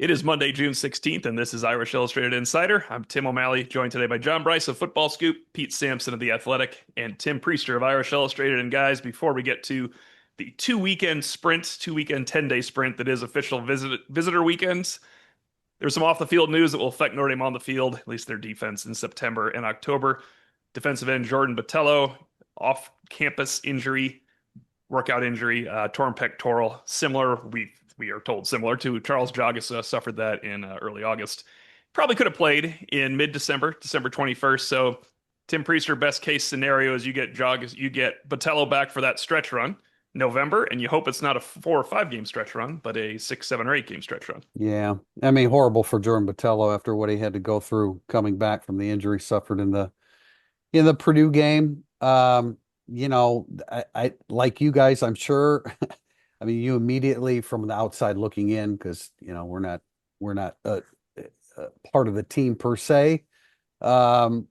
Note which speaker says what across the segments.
Speaker 1: It is Monday, June 16th, and this is Irish Illustrated Insider. I'm Tim O'Malley, joined today by John Bryce of Football Scoop, Pete Sampson of The Athletic, and Tim Priester of Irish Illustrated. And guys, before we get to the two-weekend 10-day sprint that is official visitor weekends, there's some off-the-field news that will affect Notre Dame on the field, at least their defense in September and October. Defensive end Jordan Botello, off-campus injury, workout injury, torn pectoral, similar. We are told similar to Charles Joggis suffered that in early August. Probably could have played in mid-December, December 21st. So Tim Priester, best case scenario is you get Batello back for that stretch run, November, and you hope it's not a 4 or 5 game stretch run, but a 6, 7, or 8 game stretch run.
Speaker 2: Yeah. I mean, horrible for Jordan Botello after what he had to go through coming back from the injury suffered in the Purdue game. I like you guys, I'm sure. I mean, you immediately from the outside looking in, because we're not part of the team per se. Um,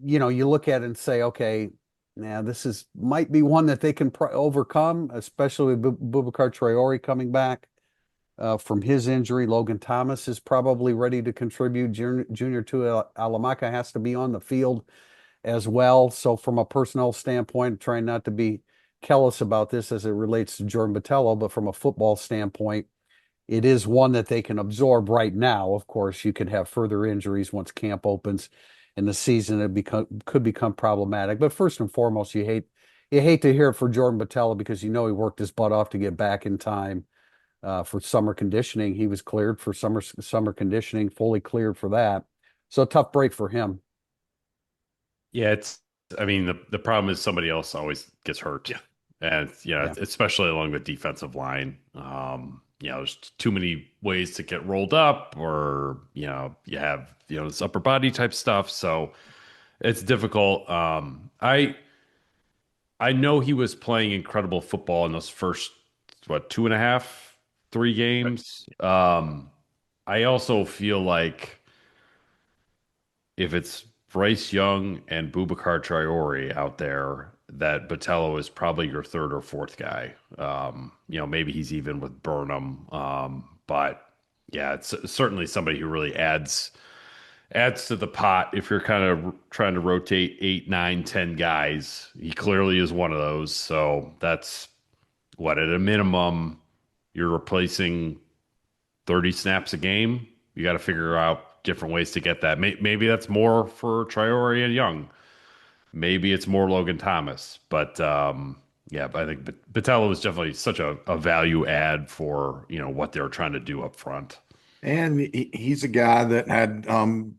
Speaker 2: you look at it and say, okay, now this might be one that they can overcome, especially with Boubacar Traore coming back from his injury. Logan Thomas is probably ready to contribute. Junior Tua Alamaka has to be on the field as well. So from a personnel standpoint, trying not to be callous about this as it relates to Jordan Botello, but from a football standpoint, it is one that they can absorb right now. Of course, you could have further injuries once camp opens in the season. Could become problematic. But first and foremost, you hate to hear it for Jordan Botello because he worked his butt off to get back in time for summer conditioning. He was cleared for summer conditioning, fully cleared for that. So a tough break for him.
Speaker 3: Yeah, I mean, the problem is somebody else always gets hurt.
Speaker 1: Yeah.
Speaker 3: And,
Speaker 2: Yeah.
Speaker 3: especially along the defensive line. There's too many ways to get rolled up or, you have, this upper body type stuff. So it's difficult. I know he was playing incredible football in those first, 2.5, 3 games. I also feel like if it's Bryce Young and Boubacar Traore out there, that Batello is probably your third or fourth guy. Maybe he's even with Burnham. But yeah, it's certainly somebody who really adds to the pot if you're kind of trying to rotate 8, 9, 10 guys. He clearly is one of those. So that's at a minimum, you're replacing 30 snaps a game. You got to figure out different ways to get that. Maybe that's more for Traore and Young. Maybe it's more Logan Thomas. But but I think Batello is definitely such a value add for what they're trying to do up front.
Speaker 4: And he's a guy that had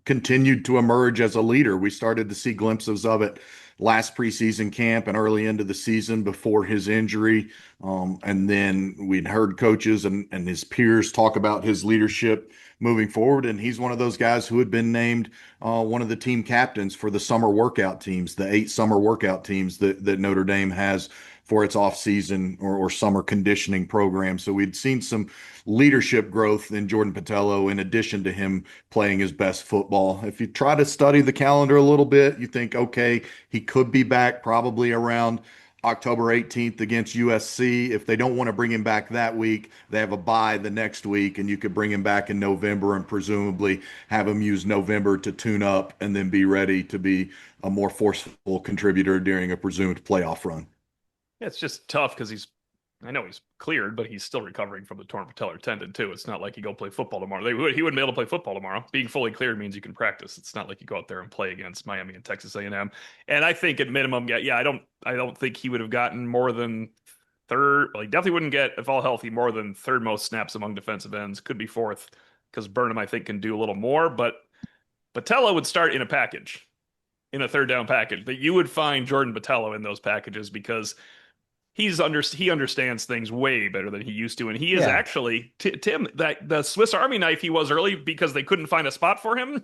Speaker 4: continued to emerge as a leader. We started to see glimpses of it last preseason camp and early into the season before his injury. And then we'd heard coaches and his peers talk about his leadership moving forward. And he's one of those guys who had been named one of the team captains for the summer workout teams, the 8 summer workout teams that Notre Dame has for its off-season or summer conditioning program. So we'd seen some leadership growth in Jordan Botello in addition to him playing his best football. If you try to study the calendar a little bit, you think, okay, he could be back probably around October 18th against USC. If they don't want to bring him back that week, they have a bye the next week, and you could bring him back in November and presumably have him use November to tune up and then be ready to be a more forceful contributor during a presumed playoff run.
Speaker 1: Yeah, it's just tough because I know he's cleared, but he's still recovering from the torn patellar tendon too. It's not like he go play football tomorrow. He wouldn't be able to play football tomorrow. Being fully cleared means you can practice. It's not like you go out there and play against Miami and Texas A&M. And I think at minimum, I don't think he would have gotten more than third. Well, he definitely wouldn't get, if all healthy, more than third most snaps among defensive ends. Could be fourth because Burnham, I think, can do a little more. But Batello would start in a package, in a third down package. That you would find Jordan Botello in those packages because he understands things way better than he used to, and he is actually Tim, that the Swiss Army knife he was early because they couldn't find a spot for him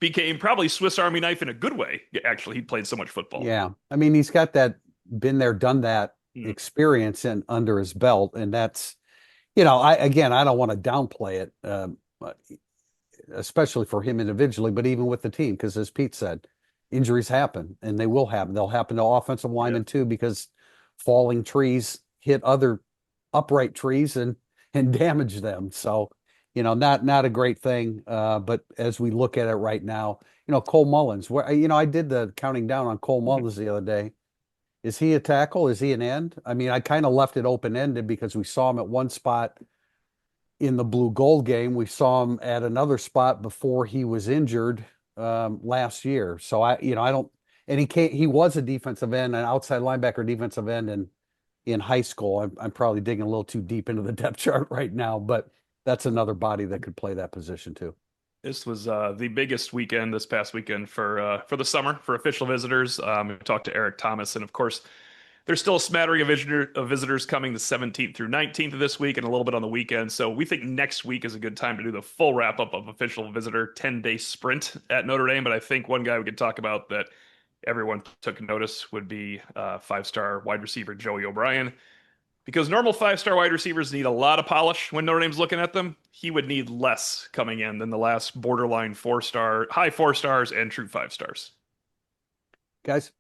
Speaker 1: became probably Swiss Army knife in a good way. Actually, he played so much football.
Speaker 2: Yeah, I mean he's got that been there, done that experience and under his belt, and that's I don't want to downplay it, especially for him individually, but even with the team because as Pete said, injuries happen and they will happen. They'll happen to offensive linemen too because falling trees hit other upright trees and damage them. So not a great thing. But as we look at it right now, Cole Mullins, I did the counting down on Cole Mullins the other day. Is he a tackle? Is he an end? I mean, I kind of left it open-ended because we saw him at one spot in the blue gold game. We saw him at another spot before he was injured last year. So I don't, and he was a defensive end, an outside linebacker defensive end in high school. I'm probably digging a little too deep into the depth chart right now, but that's another body that could play that position too.
Speaker 1: This was the biggest weekend this past weekend for the summer for official visitors. We talked to Eric Thomas, and of course, there's still a smattering of visitors coming the 17th through 19th of this week and a little bit on the weekend. So we think next week is a good time to do the full wrap up of official visitor 10-day sprint at Notre Dame. But I think one guy we could talk about that everyone took notice would be 5-star wide receiver Joey OBrien. Because normal 5-star wide receivers need a lot of polish when Notre Dame's looking at them. He would need less coming in than the last borderline 4-star, high 4 stars, and true 5 stars.
Speaker 2: Guys?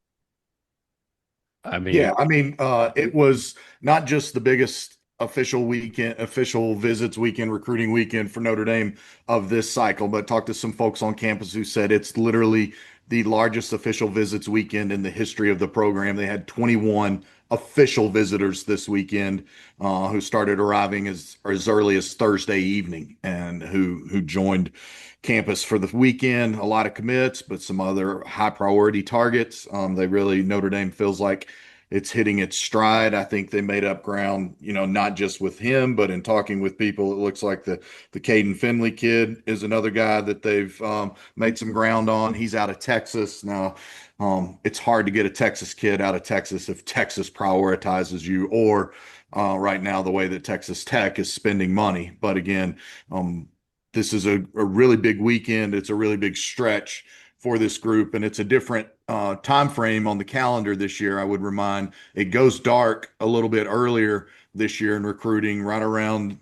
Speaker 3: I mean,
Speaker 4: Yeah, I mean, it was not just the biggest official visits weekend, recruiting weekend for Notre Dame of this cycle, but talked to some folks on campus who said it's literally the largest official visits weekend in the history of the program. They had 21 official visitors this weekend who started arriving as early as Thursday evening and who joined campus for the weekend. A lot of commits, but some other high priority targets. Notre Dame feels like it's hitting its stride. I think they made up ground, not just with him, but in talking with people, it looks like the Caden Finley kid is another guy that they've made some ground on. He's out of Texas now. It's hard to get a Texas kid out of Texas if Texas prioritizes you, or right now the way that Texas Tech is spending money. But again, this is a really big weekend. It's a really big stretch for this group, and it's a different time frame on the calendar this year. I would remind, it goes dark a little bit earlier this year in recruiting, right around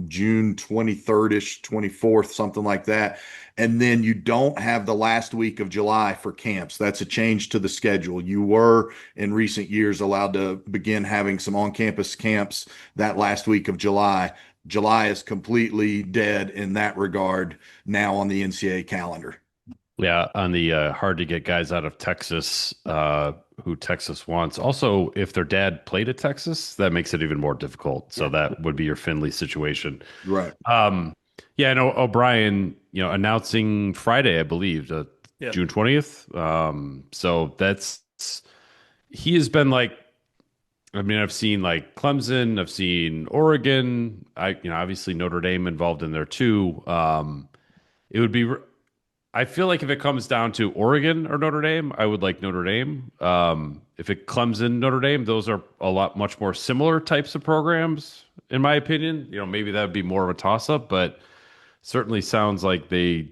Speaker 4: June 23rd-ish, 24th, something like that. And then you don't have the last week of July for camps. That's a change to the schedule. You were in recent years allowed to begin having some on-campus camps that last week of July. July is completely dead in that regard now on the NCAA calendar.
Speaker 3: yeah, on the hard to get guys out of Texas who Texas wants. Also, if their dad played at Texas, that makes it even more difficult. So that would be your Finley situation.
Speaker 4: Right.
Speaker 3: Yeah, I know OBrien, announcing Friday, I believe, June 20th. So he has been like, I mean, I've seen like Clemson, I've seen Oregon, obviously Notre Dame involved in there too. It would be, I feel like if it comes down to Oregon or Notre Dame, I would like Notre Dame. If it Clemson, Notre Dame, those are much more similar types of programs, in my opinion. Maybe that would be more of a toss-up, but certainly sounds like they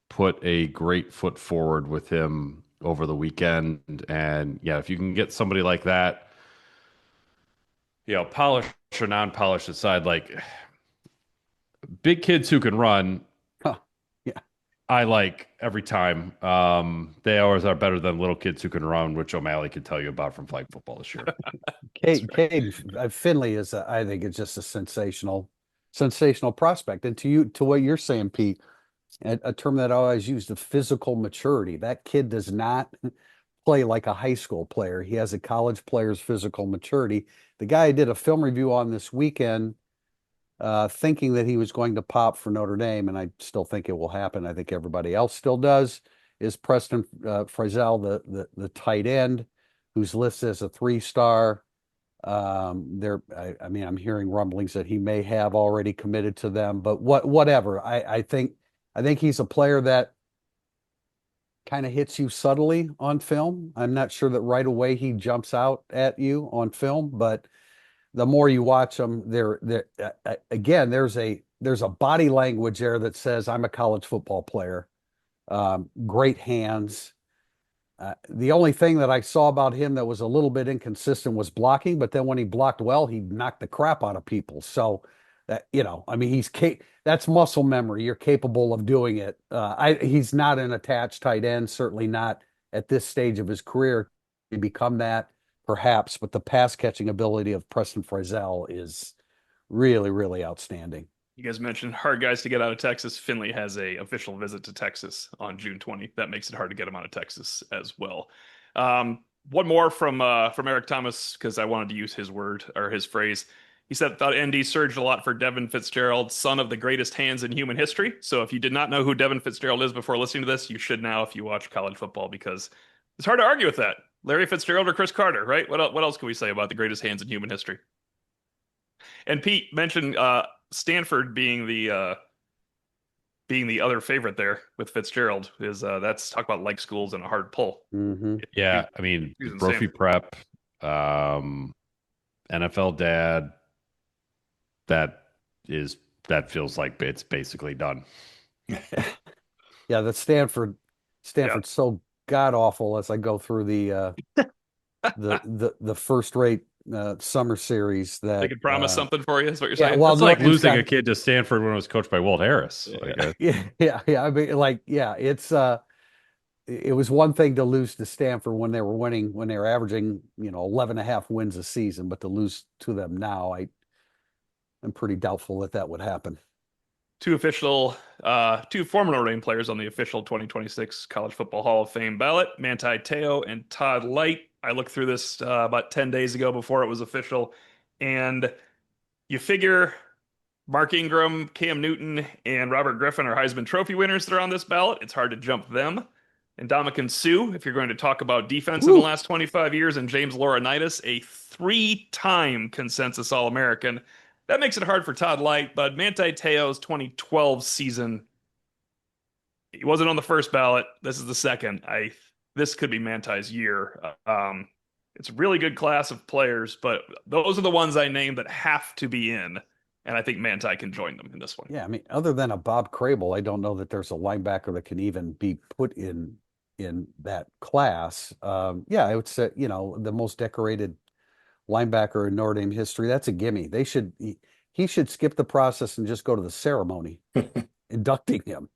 Speaker 3: put a great foot forward with him over the weekend. And yeah, if you can get somebody like that, polished or non-polished aside, like big kids who can run,
Speaker 2: Yeah.
Speaker 3: I like every time. They always are better than little kids who can run, which O'Malley could tell you about from flag football this year.
Speaker 2: Cade Finley is, I think, it's just a sensational prospect. And to what you're saying, Pete, a term that I always use, the physical maturity. That kid does not play like a high school player. He has a college player's physical maturity. The guy I did a film review on this weekend, thinking that he was going to pop for Notre Dame, and I still think it will happen. I think everybody else still does, is Preston Frizzell, the tight end, who's listed as a 3-star. I mean, I'm hearing rumblings that he may have already committed to them, but whatever. I think he's a player that kind of hits you subtly on film. I'm not sure that right away he jumps out at you on film, but the more you watch him, again, there's a body language there that says, I'm a college football player. Great hands. The only thing that I saw about him that was a little bit inconsistent was blocking, but then when he blocked well, he knocked the crap out of people. So that, I mean, that's muscle memory. You're capable of doing it. He's not an attached tight end, certainly not at this stage of his career to become that, perhaps, but the pass catching ability of Preston Frizzell is really, really outstanding.
Speaker 1: You guys mentioned hard guys to get out of Texas. Finley has a official visit to Texas on June 20th. That makes it hard to get him out of Texas as well. One more from Eric Thomas, because I wanted to use his word or his phrase. He said, thought ND surged a lot for Devin Fitzgerald, son of the greatest hands in human history. So if you did not know who Devin Fitzgerald is before listening to this, you should now if you watch college football, because it's hard to argue with that. Larry Fitzgerald or Chris Carter, right? What else can we say about the greatest hands in human history? And Pete mentioned Stanford being the other favorite there with Fitzgerald. Is that's talk about like schools and a hard pull.
Speaker 2: Mm-hmm.
Speaker 3: Yeah, I mean,
Speaker 1: Using
Speaker 3: Brophy
Speaker 1: Stanford.
Speaker 3: Prep, NFL dad. That feels like it's basically done.
Speaker 2: Yeah, that Stanford's so god awful as I go through the first rate summer series that
Speaker 1: They could promise something for you, is what you're
Speaker 2: yeah,
Speaker 1: saying?
Speaker 2: well,
Speaker 3: It's
Speaker 2: no,
Speaker 3: like
Speaker 2: it's
Speaker 3: losing
Speaker 2: got-
Speaker 3: a kid to Stanford when it was coached by Walt Harris.
Speaker 2: yeah. I mean, like, yeah, it was one thing to lose to Stanford when they were averaging, 11 and a half wins a season, but to lose to them now, I'm pretty doubtful that would happen.
Speaker 1: Two former Notre Dame players on the official 2026 College Football Hall of Fame ballot, Manti Te'o and Todd Light. I looked through this about 10 days ago before it was official, and you figure Mark Ingram, Cam Newton, and Robert Griffin are Heisman Trophy winners that are on this ballot. It's hard to jump them. And Ndamukong Suh, if you're going to talk about defense in the last 25 years, and James Laurinaitis, a 3-time consensus All-American. That makes it hard for Todd Light, but Manti Te'o's 2012 season, he wasn't on the first ballot. This is the second. This could be Manti's year. It's a really good class of players, but those are the ones I named that have to be in, and I think Manti can join them in this one.
Speaker 2: Yeah, I mean, other than a Bob Crable, I don't know that there's a linebacker that can even be put in that class. Yeah, I would say, the most decorated linebacker in Notre Dame history. That's a gimme. He should skip the process and just go to the ceremony inducting him.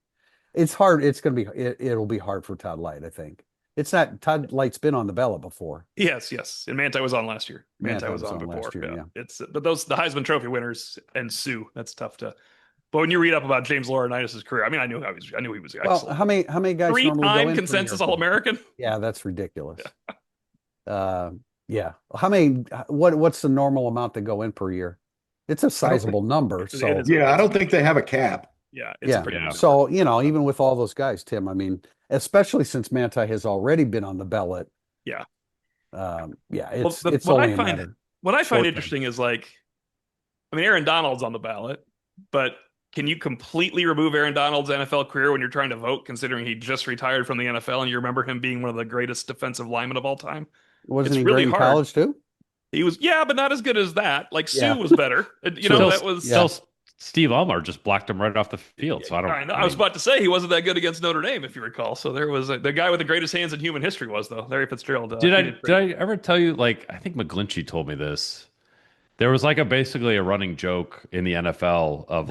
Speaker 2: It's hard. It'll be hard for Todd Light, I think. It's not. Todd Light's been on the ballot before.
Speaker 1: Yes. And Manti was on last year. Manti was on before.
Speaker 2: Last year, yeah.
Speaker 1: But the Heisman Trophy winners and Suh, that's tough to. But when you read up about James Laurinaitis' career, I mean, I knew he was excellent.
Speaker 2: Well, how many guys normally go in
Speaker 1: 3-time consensus All-American?
Speaker 2: Yeah, that's ridiculous. Yeah. How many? What's the normal amount that go in per year? It's a sizable number. So
Speaker 4: yeah, I don't think they have a cap.
Speaker 1: Yeah, it's pretty number.
Speaker 2: So, even with all those guys, Tim, I mean, especially since Manti has already been on the ballot.
Speaker 1: Yeah.
Speaker 2: It's only a matter.
Speaker 1: What I find interesting is Aaron Donald's on the ballot, but can you completely remove Aaron Donald's NFL career when you're trying to vote, considering he just retired from the NFL and you remember him being one of the greatest defensive linemen of all time?
Speaker 2: Wasn't he really great in college too?
Speaker 1: He was, but not as good as that. Suh was better.
Speaker 3: Steve Almar just blocked him right off the field. So
Speaker 1: I was about to say he wasn't that good against Notre Dame, if you recall. So there was the guy with the greatest hands in human history was though Larry Fitzgerald.
Speaker 3: Did I ever tell you? I think McGlinchey told me this. There was basically a running joke in the NFL of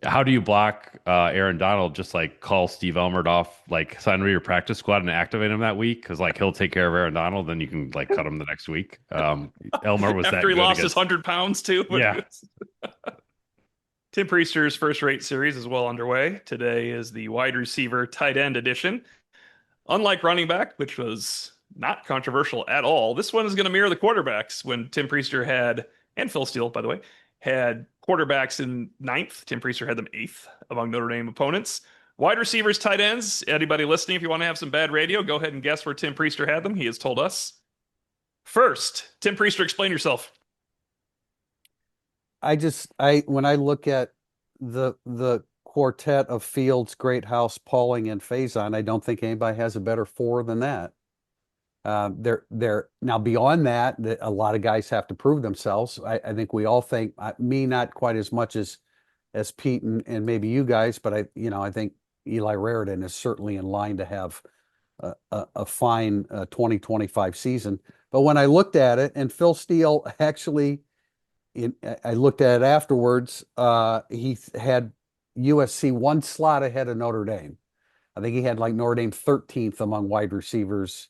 Speaker 3: how do you block Aaron Donald? Just call Steve Elmer off, sign him to your practice squad and activate him that week because he'll take care of Aaron Donald. Then you can cut him the next week. Elmer was
Speaker 1: after he lost his 100 pounds too.
Speaker 3: Yeah.
Speaker 1: Tim Priester's first rate series is well underway. Today is the wide receiver tight end edition. Unlike running back, which was not controversial at all, this one is going to mirror the quarterbacks when Tim Priester and Phil Steele, by the way, had quarterbacks in 9th. Tim Priester had them 8th among Notre Dame opponents. Wide receivers, tight ends. Anybody listening, if you want to have some bad radio, go ahead and guess where Tim Priester had them. He has told us. First, Tim Priester, explain yourself.
Speaker 2: When I look at the quartet of Fields, Greathouse, Pauling, and Faison, I don't think anybody has a better 4 than that. They're now beyond that, a lot of guys have to prove themselves. I think we all think, me not quite as much as Pete and maybe you guys, but I think Eli Raridan is certainly in line to have a fine 2025 season. But when I looked at it, and Phil Steele actually, I looked at it afterwards, he had USC 1 slot ahead of Notre Dame. I think he had Notre Dame 13th among wide receivers.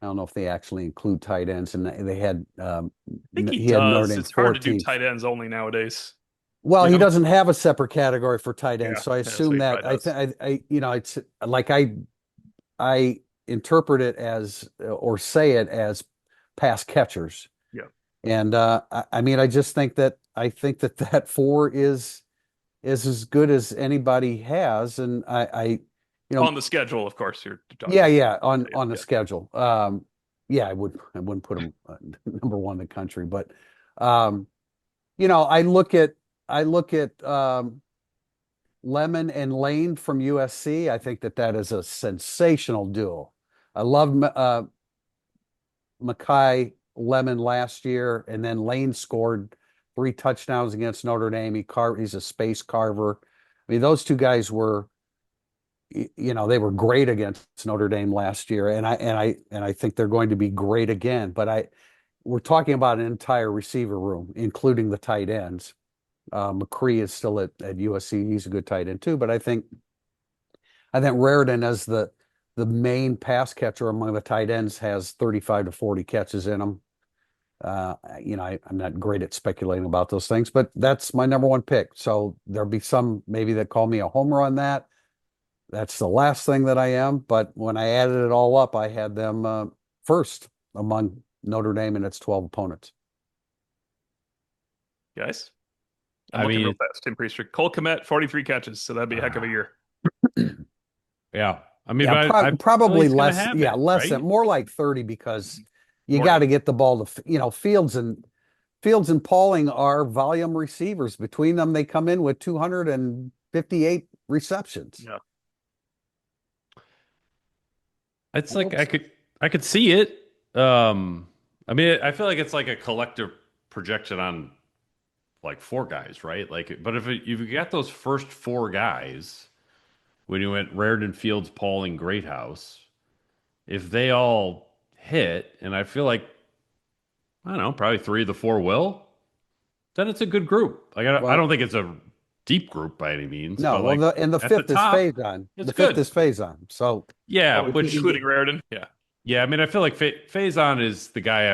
Speaker 2: I don't know if they actually include tight ends, and they had.
Speaker 1: I think he does. It's hard 14th. To do tight ends only nowadays.
Speaker 2: Well,
Speaker 1: You
Speaker 2: he
Speaker 1: know?
Speaker 2: doesn't have a separate category for tight ends,
Speaker 1: Yeah,
Speaker 2: so I
Speaker 1: yeah, so
Speaker 2: assume
Speaker 1: he
Speaker 2: that
Speaker 1: probably does.
Speaker 2: it's like I interpret it as or say it as pass catchers.
Speaker 1: Yeah.
Speaker 2: And I mean, I think that that four is as good as anybody has. And
Speaker 1: On the schedule, of course, you're
Speaker 2: yeah,
Speaker 1: talking.
Speaker 2: yeah,
Speaker 1: Yeah,
Speaker 2: on the
Speaker 1: yeah.
Speaker 2: schedule. Yeah, I wouldn't put him number one in the country, but um, I look at Lemon and Lane from USC. I think that that is a sensational duo. I love Mackay Lemon last year, and then Lane scored 3 touchdowns against Notre Dame. He's a space carver. I mean, those two guys were, they were great against Notre Dame last year, and I think they're going to be great again. But we're talking about an entire receiver room, including the tight ends. McCree is still at USC. He's a good tight end too, but I think Raritan as the main pass catcher among the tight ends has 35 to 40 catches in him. I'm not great at speculating about those things, but that's my number one pick. So there'll be some maybe that call me a homer on that. That's the last thing that I am. But when I added it all up, I had them first among Notre Dame and its 12 opponents.
Speaker 1: Guys, I'm
Speaker 3: I
Speaker 1: looking real
Speaker 3: mean,
Speaker 1: fast. Tim Priester, Cole Kmet, 43 catches, so that'd be a heck of a year.
Speaker 3: yeah. I mean,
Speaker 2: Yeah,
Speaker 3: but I feel
Speaker 2: probably
Speaker 3: he's gonna
Speaker 2: less.
Speaker 3: have
Speaker 2: Yeah,
Speaker 3: it,
Speaker 2: less
Speaker 3: right?
Speaker 2: than more like 30 because you
Speaker 1: More
Speaker 2: got
Speaker 1: than
Speaker 2: to get the ball to, Fields and Pauling are volume receivers. Between them, they come in with 258 receptions.
Speaker 1: yeah.
Speaker 3: It's
Speaker 2: I
Speaker 3: like
Speaker 2: hope so.
Speaker 3: I could see it. I mean, I feel like it's like a collective projection on like four guys, right? Like, but if you got those first four guys when you went Raritan, Fields, Pauling, Greathouse, if they all hit, and I feel like I don't know, probably three of the four will, then it's a good group. Like I
Speaker 2: Well,
Speaker 3: don't think it's a deep group by any means,
Speaker 2: no,
Speaker 3: but
Speaker 2: well,
Speaker 3: like
Speaker 2: the
Speaker 3: at the
Speaker 2: fifth is
Speaker 3: top,
Speaker 2: Faison.
Speaker 3: it's
Speaker 2: The fifth
Speaker 3: good.
Speaker 2: is Faison. So,
Speaker 3: Yeah,
Speaker 1: Oh,
Speaker 3: which
Speaker 1: including Raritan. Yeah.
Speaker 3: yeah, I mean, I feel like Faison is the guy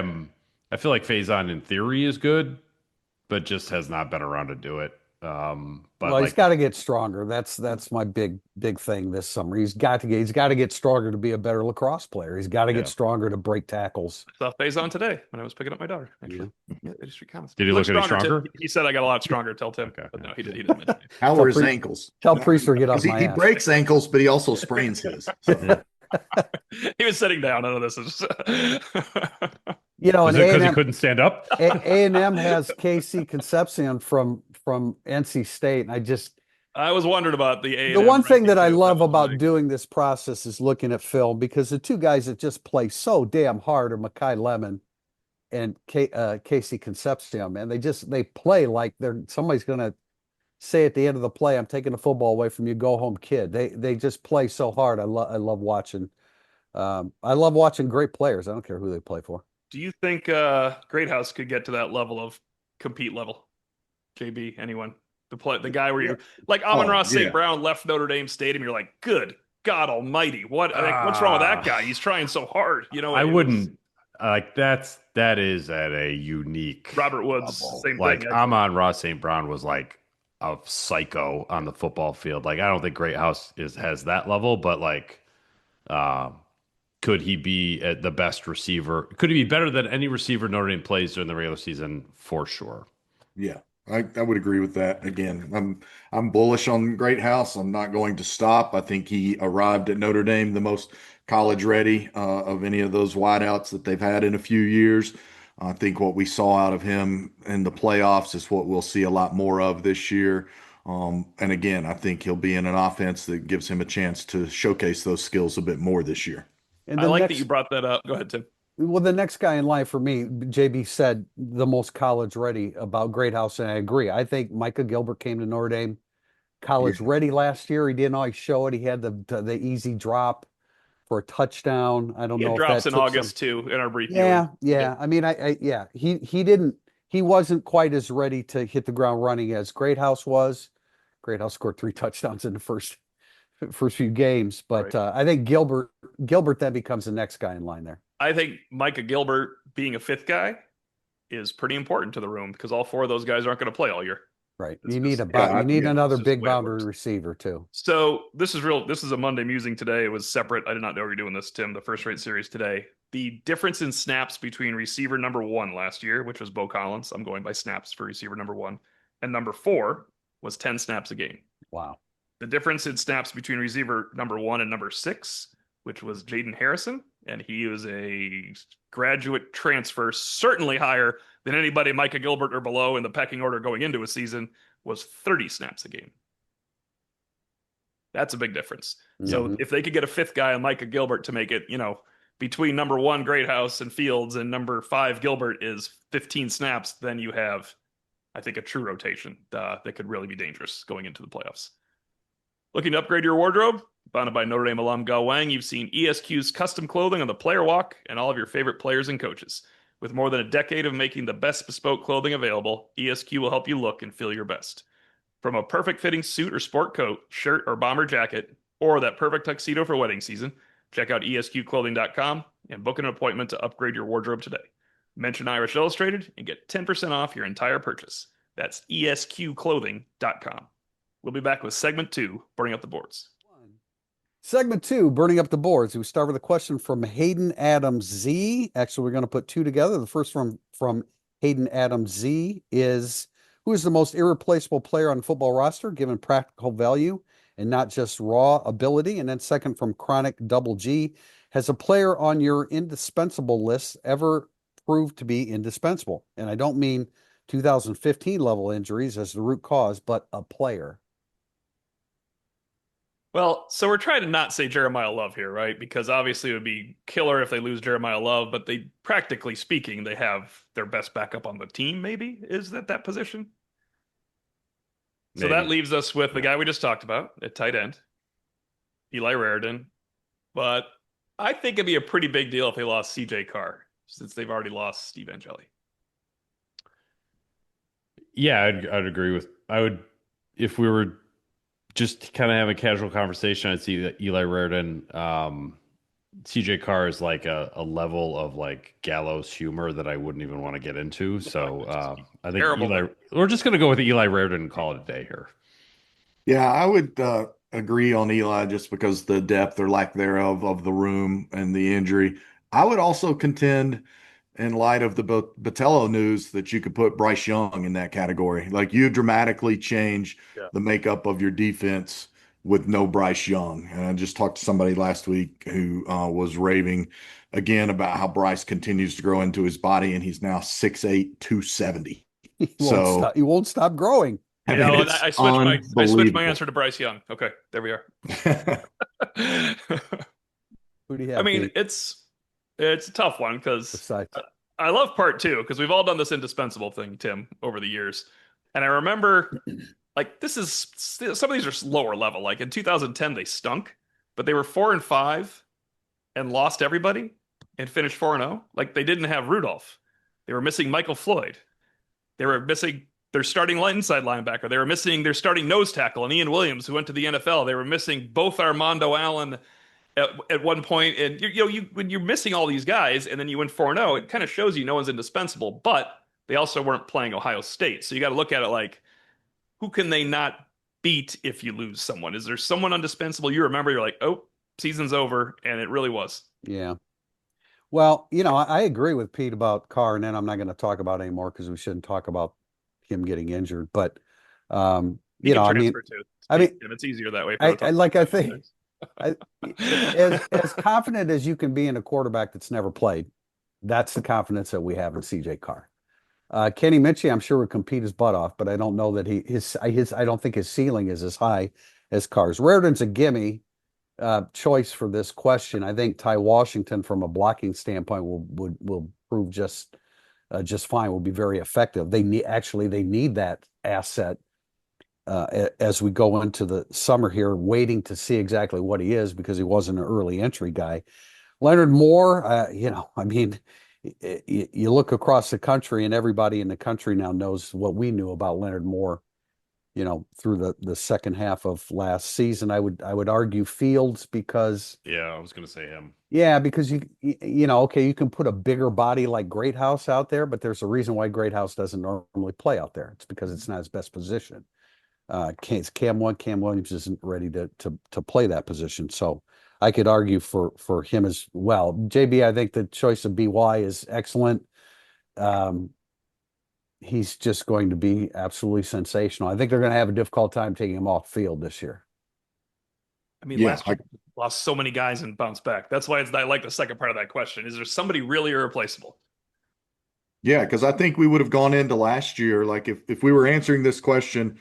Speaker 3: I feel like Faison in theory is good, but just has not been around to do it. But
Speaker 2: well, he's
Speaker 3: like,
Speaker 2: got to get stronger. That's my big thing this summer. He's got to get stronger to be a better lacrosse player. He's got to get
Speaker 3: yeah.
Speaker 2: stronger to break tackles.
Speaker 1: I saw Faison today when I was picking up my daughter,
Speaker 2: Yeah.
Speaker 1: actually. Yeah, industry comments.
Speaker 3: Did he
Speaker 1: He looks
Speaker 3: look any
Speaker 1: stronger, Tim.
Speaker 3: stronger?
Speaker 1: He said I got a lot stronger, tell Tim.
Speaker 3: Okay.
Speaker 1: But no,
Speaker 3: Yeah.
Speaker 1: he didn't mention it.
Speaker 4: How
Speaker 2: Tell
Speaker 4: are his
Speaker 2: Priest-
Speaker 4: ankles?
Speaker 2: Tell Priester get off
Speaker 4: Because
Speaker 2: my
Speaker 4: he
Speaker 2: ass.
Speaker 4: breaks ankles, but he also sprains his. So.
Speaker 3: Yeah.
Speaker 1: He was sitting down. I know this is.
Speaker 2: And
Speaker 3: Was it because he couldn't stand up?
Speaker 2: A&M has KC Concepcion from NC State, and
Speaker 1: I was wondering about the A&M
Speaker 2: the one thing
Speaker 1: ranking
Speaker 2: that I
Speaker 1: too.
Speaker 2: love
Speaker 1: was
Speaker 2: about
Speaker 1: like-
Speaker 2: doing this process is looking at film because the two guys that just play so damn hard are Mackay Lemon and Casey Concepcion, man. They play like somebody's gonna say at the end of the play, "I'm taking the football away from you, go home, kid." They just play so hard. I love watching. I love watching great players. I don't care who they play for.
Speaker 1: Do you think Great House could get to that level of compete level? JB, anyone? The guy where you're like Amon-Ra St.
Speaker 4: yeah.
Speaker 1: Brown left Notre Dame Stadium. You're like, good God Almighty, what's wrong with that guy? He's trying so hard.
Speaker 3: I wouldn't like that is at a unique
Speaker 1: Robert Woods,
Speaker 3: level.
Speaker 1: same
Speaker 3: like
Speaker 1: thing.
Speaker 3: Amon-Ra St. Brown was like a psycho on the football field. Like I don't think Great House has that level, but like could he be at the best receiver? Could he be better than any receiver Notre Dame plays during the regular season? For sure.
Speaker 4: Yeah, I would agree with that. Again, I'm bullish on Great House. I'm not going to stop. I think he arrived at Notre Dame the most college ready of any of those wideouts that they've had in a few years. I think what we saw out of him in the playoffs is what we'll see a lot more of this year. And again, I think he'll be in an offense that gives him a chance to showcase those skills a bit more this year.
Speaker 2: And
Speaker 1: I like that you brought that up. Go ahead, Tim.
Speaker 2: Well, the next guy in line for me, JB said the most college ready about Great House, and I agree. I think Micah Gilbert came to Notre Dame college ready last year. He didn't always show it. He had the easy drop for a touchdown. I don't
Speaker 1: He had
Speaker 2: know if
Speaker 1: drops
Speaker 2: that
Speaker 1: in
Speaker 2: took
Speaker 1: August too in our brief.
Speaker 2: Yeah. I mean, he wasn't quite as ready to hit the ground running as Great House was. Great House scored 3 touchdowns in the first few games, but
Speaker 1: Right.
Speaker 2: I think Gilbert then becomes the next guy in line there.
Speaker 1: I think Micah Gilbert being a fifth guy is pretty important to the room because all four of those guys aren't going to play all year.
Speaker 2: Right.
Speaker 1: It's
Speaker 2: You need
Speaker 1: just-
Speaker 2: you need
Speaker 4: yeah,
Speaker 2: another
Speaker 1: it's just
Speaker 2: big
Speaker 1: the way it
Speaker 2: boundary
Speaker 1: works.
Speaker 2: receiver too.
Speaker 1: So this is real. This is a Monday musing today. It was separate. I did not know we were doing this, Tim. The first rate series today. The difference in snaps between receiver number 1 last year, which was Bo Collins. I'm going by snaps for receiver number 1, and number 4 was 10 snaps a game.
Speaker 2: Wow.
Speaker 1: The difference in snaps between receiver number 1 and number 6, which was Jaden Harrison, and he was a graduate transfer, certainly higher than anybody Micah Gilbert or below in the pecking order going into a season, was 30 snaps a game. That's a big difference. So
Speaker 2: Mhm.
Speaker 1: if they could get a 5th guy on Micah Gilbert to make it, between number 1 Greathouse and Fields and number 5 Gilbert is 15 snaps, then you have, I think, a true rotation that could really be dangerous going into the playoffs. Looking to upgrade your wardrobe? Founded by Notre Dame alum Gao Wang, you've seen ESQ's custom clothing on the player walk and all of your favorite players and coaches. With more than a decade of making the best bespoke clothing available, ESQ will help you look and feel your best. From a perfect fitting suit or sport coat, shirt or bomber jacket, or that perfect tuxedo for wedding season, check out esqclothing.com and book an appointment to upgrade your wardrobe today. Mention Irish Illustrated and get 10% off your entire purchase. That's esqclothing.com. We'll be back with segment 2, Burning Up the Boards.
Speaker 2: Segment 2, burning up the boards. We start with a question from Hayden Adams Z. Actually, we're going to put 2 together. The first from Hayden Adams Z is, who is the most irreplaceable player on the football roster, given practical value and not just raw ability? And then second from Chronic Double G, has a player on your indispensable list ever proved to be indispensable? And I don't mean 2015 level injuries as the root cause, but a player.
Speaker 1: Well, so we're trying to not say Jeremiah Love here, right? Because obviously it would be killer if they lose Jeremiah Love, but they, practically speaking, they have their best backup on the team, maybe, is that position. So
Speaker 3: Maybe.
Speaker 1: that leaves us with the guy we just talked about at tight end, Eli Raridan. But I think it'd be a pretty big deal if they lost CJ Carr, since they've already lost Steve Angeli.
Speaker 3: Yeah, I'd agree with. I would, if we were just kind of have a casual conversation, I'd see that Eli Raridan, CJ Carr is like a level of like gallows humor that I wouldn't even want to get into. So I think
Speaker 1: Terrible.
Speaker 3: we're just going to go with Eli Raridan and call it a day here.
Speaker 4: Yeah, I would agree on Eli just because the depth or lack thereof of the room and the injury. I would also contend, in light of the Batello news, that you could put Bryce Young in that category. Like, you dramatically change the makeup of your defense with no Bryce Young. And I just talked to somebody last week who was raving again about how Bryce continues to grow into his body, and he's now 6'8", 270.
Speaker 2: He won't stop growing.
Speaker 4: I mean, it's
Speaker 1: I switched my
Speaker 4: unbelievable.
Speaker 1: answer to Bryce Young. Okay, there we are.
Speaker 2: Who do you have?
Speaker 1: I mean,
Speaker 2: Pete?
Speaker 1: it's a tough one because
Speaker 2: Besides,
Speaker 1: I love part 2 because we've all done this indispensable thing, Tim, over the years. And I remember, like, this is some of these are lower level. Like in 2010, they stunk, but they were 4-5 and lost everybody and finished 4-0. Like, they didn't have Rudolph. They were missing Michael Floyd. They were missing their starting inside linebacker. They were missing their starting nose tackle and Ian Williams, who went to the NFL. They were missing both Armando Allen at one point. And when you're missing all these guys and then you win 4-0, it kind of shows you no one's indispensable. But they also weren't playing Ohio State, so you got to look at it like, who can they not beat if you lose someone? Is there someone indispensable you remember? You're like, oh, season's over, and it really was.
Speaker 2: yeah. Well, I agree with Pete about Carr, and then I'm not going to talk about it anymore because we shouldn't talk about him getting injured. But I mean,
Speaker 1: it's easier that way.
Speaker 2: As confident as you can be in a quarterback that's never played, that's the confidence that we have in CJ Carr. Kenny Minchie, I'm sure would compete his butt off, but I don't know that I don't think his ceiling is as high as Carr's. Raridan's a gimme choice for this question. I think Ty Washington, from a blocking standpoint, will prove just fine. Will be very effective. They need that asset as we go into the summer here, waiting to see exactly what he is, because he wasn't an early entry guy. Leonard Moore, I mean, you look across the country and everybody in the country now knows what we knew about Leonard Moore through the second half of last season. I would argue Fields because
Speaker 3: Yeah, I was going to say him.
Speaker 2: yeah, because okay, you can put a bigger body like Greathouse out there, but there's a reason why Greathouse doesn't normally play out there. It's because it's not his best position. Cam Williams isn't ready to play that position. So I could argue for him as well. JB, I think the choice of BY is excellent. He's just going to be absolutely sensational. I think they're going to have a difficult time taking him off field this year.
Speaker 1: I mean,
Speaker 4: Yeah,
Speaker 1: last year lost so many guys and bounced back. That's why I like the second part of that question. Is there somebody really irreplaceable?
Speaker 4: Yeah, because I think we would have gone into last year, like if we were answering this question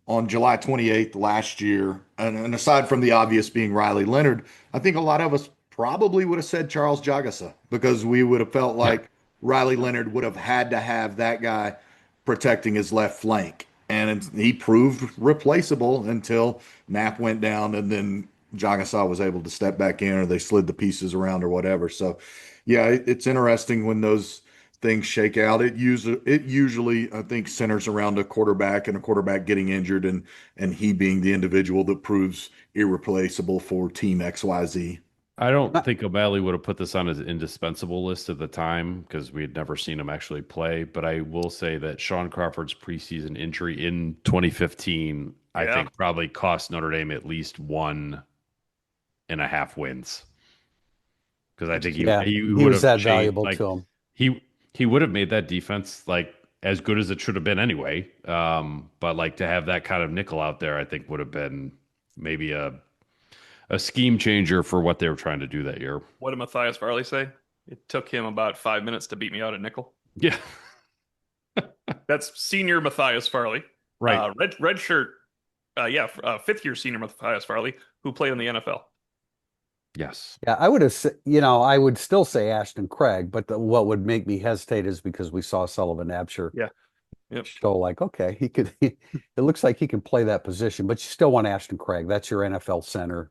Speaker 4: on July 28th last year, and aside from the obvious being Riley Leonard, I think a lot of us probably would have said Charles Jagasa because we would have felt
Speaker 3: Yeah.
Speaker 4: like Riley Leonard would have had to have that guy protecting his left flank. And he proved replaceable until Knapp went down and then Jagasa was able to step back in or they slid the pieces around or whatever. So, yeah, it's interesting when those things shake out. It usually I think centers around a quarterback and a quarterback getting injured and he being the individual that proves irreplaceable for team XYZ.
Speaker 3: I don't think O'Malley would have put this on his indispensable list at the time because we had never seen him actually play. But I will say that Sean Crawford's preseason injury in 2015, I
Speaker 1: Yeah.
Speaker 3: think, probably cost Notre Dame at least 1.5 wins. Because I think
Speaker 2: Yeah,
Speaker 3: he
Speaker 2: he
Speaker 3: would
Speaker 2: was
Speaker 3: have
Speaker 2: that
Speaker 3: changed,
Speaker 2: valuable
Speaker 3: like
Speaker 2: to him.
Speaker 3: he would have made that defense like as good as it should have been anyway. But like to have that kind of nickel out there, I think would have been maybe a scheme changer for what they were trying to do that year.
Speaker 1: What did Matthias Farley say? It took him about 5 minutes to beat me out at nickel.
Speaker 3: Yeah,
Speaker 1: That's senior Matthias Farley.
Speaker 3: right.
Speaker 1: Red shirt. Fifth year senior Matthias Farley, who played in the NFL.
Speaker 3: Yes.
Speaker 2: Yeah, I would have, I would still say Ashton Craig, but what would make me hesitate is because we saw Sullivan Absher
Speaker 1: Yeah. Yep.
Speaker 2: show like, okay, it looks like he can play that position, but you still want Ashton Craig. That's your NFL center,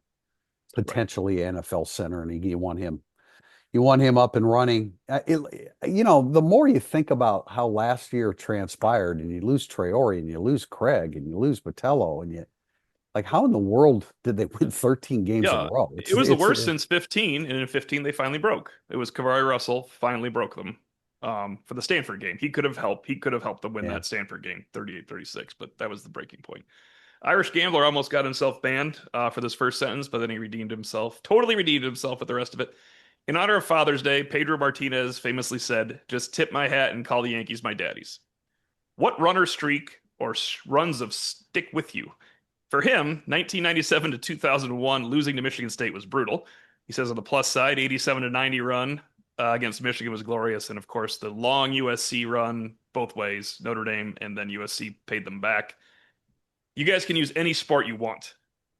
Speaker 2: potentially NFL center, and you want him up and running. The more you think about how last year transpired, and you lose Traore, and you lose Craig, and you lose Batello, and you like, how in the world did they win 13 games in a
Speaker 1: Yeah,
Speaker 2: row?
Speaker 1: it was the worst since 15, and in 15 they finally broke. It was Kavari Russell finally broke them for the Stanford game. He could have helped. He could have helped them win
Speaker 2: Yeah.
Speaker 1: that Stanford game, 38-36, but that was the breaking point. Irish Gambler almost got himself banned for this first sentence, but then he redeemed himself, totally redeemed himself with the rest of it. In honor of Father's Day, Pedro Martinez famously said, "Just tip my hat and call the Yankees my daddies." What runner streak or runs of stick with you? For him, 1997 to 2001, losing to Michigan State was brutal. He says on the plus side, 87 to 90 run against Michigan was glorious. And of course, the long USC run both ways, Notre Dame, and then USC paid them back. You guys can use any sport you want,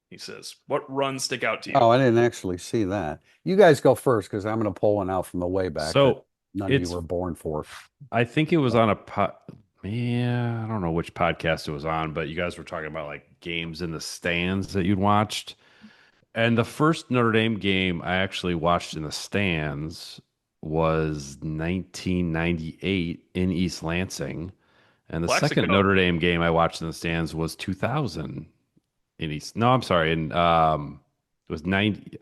Speaker 1: he says. What runs stick out to you?
Speaker 2: Oh, I didn't actually see that. You guys go first because I'm going to pull one out from the way back that
Speaker 3: So
Speaker 2: none of you
Speaker 3: it's
Speaker 2: were born for.
Speaker 3: I think it was on yeah, I don't know which podcast it was on, but you guys were talking about like games in the stands that you'd watched. And the first Notre Dame game I actually watched in the stands was 1998 in East Lansing. And the second
Speaker 1: Plaxico.
Speaker 3: Notre Dame game I watched in the stands was 2000 in East. No, I'm sorry. It was 90.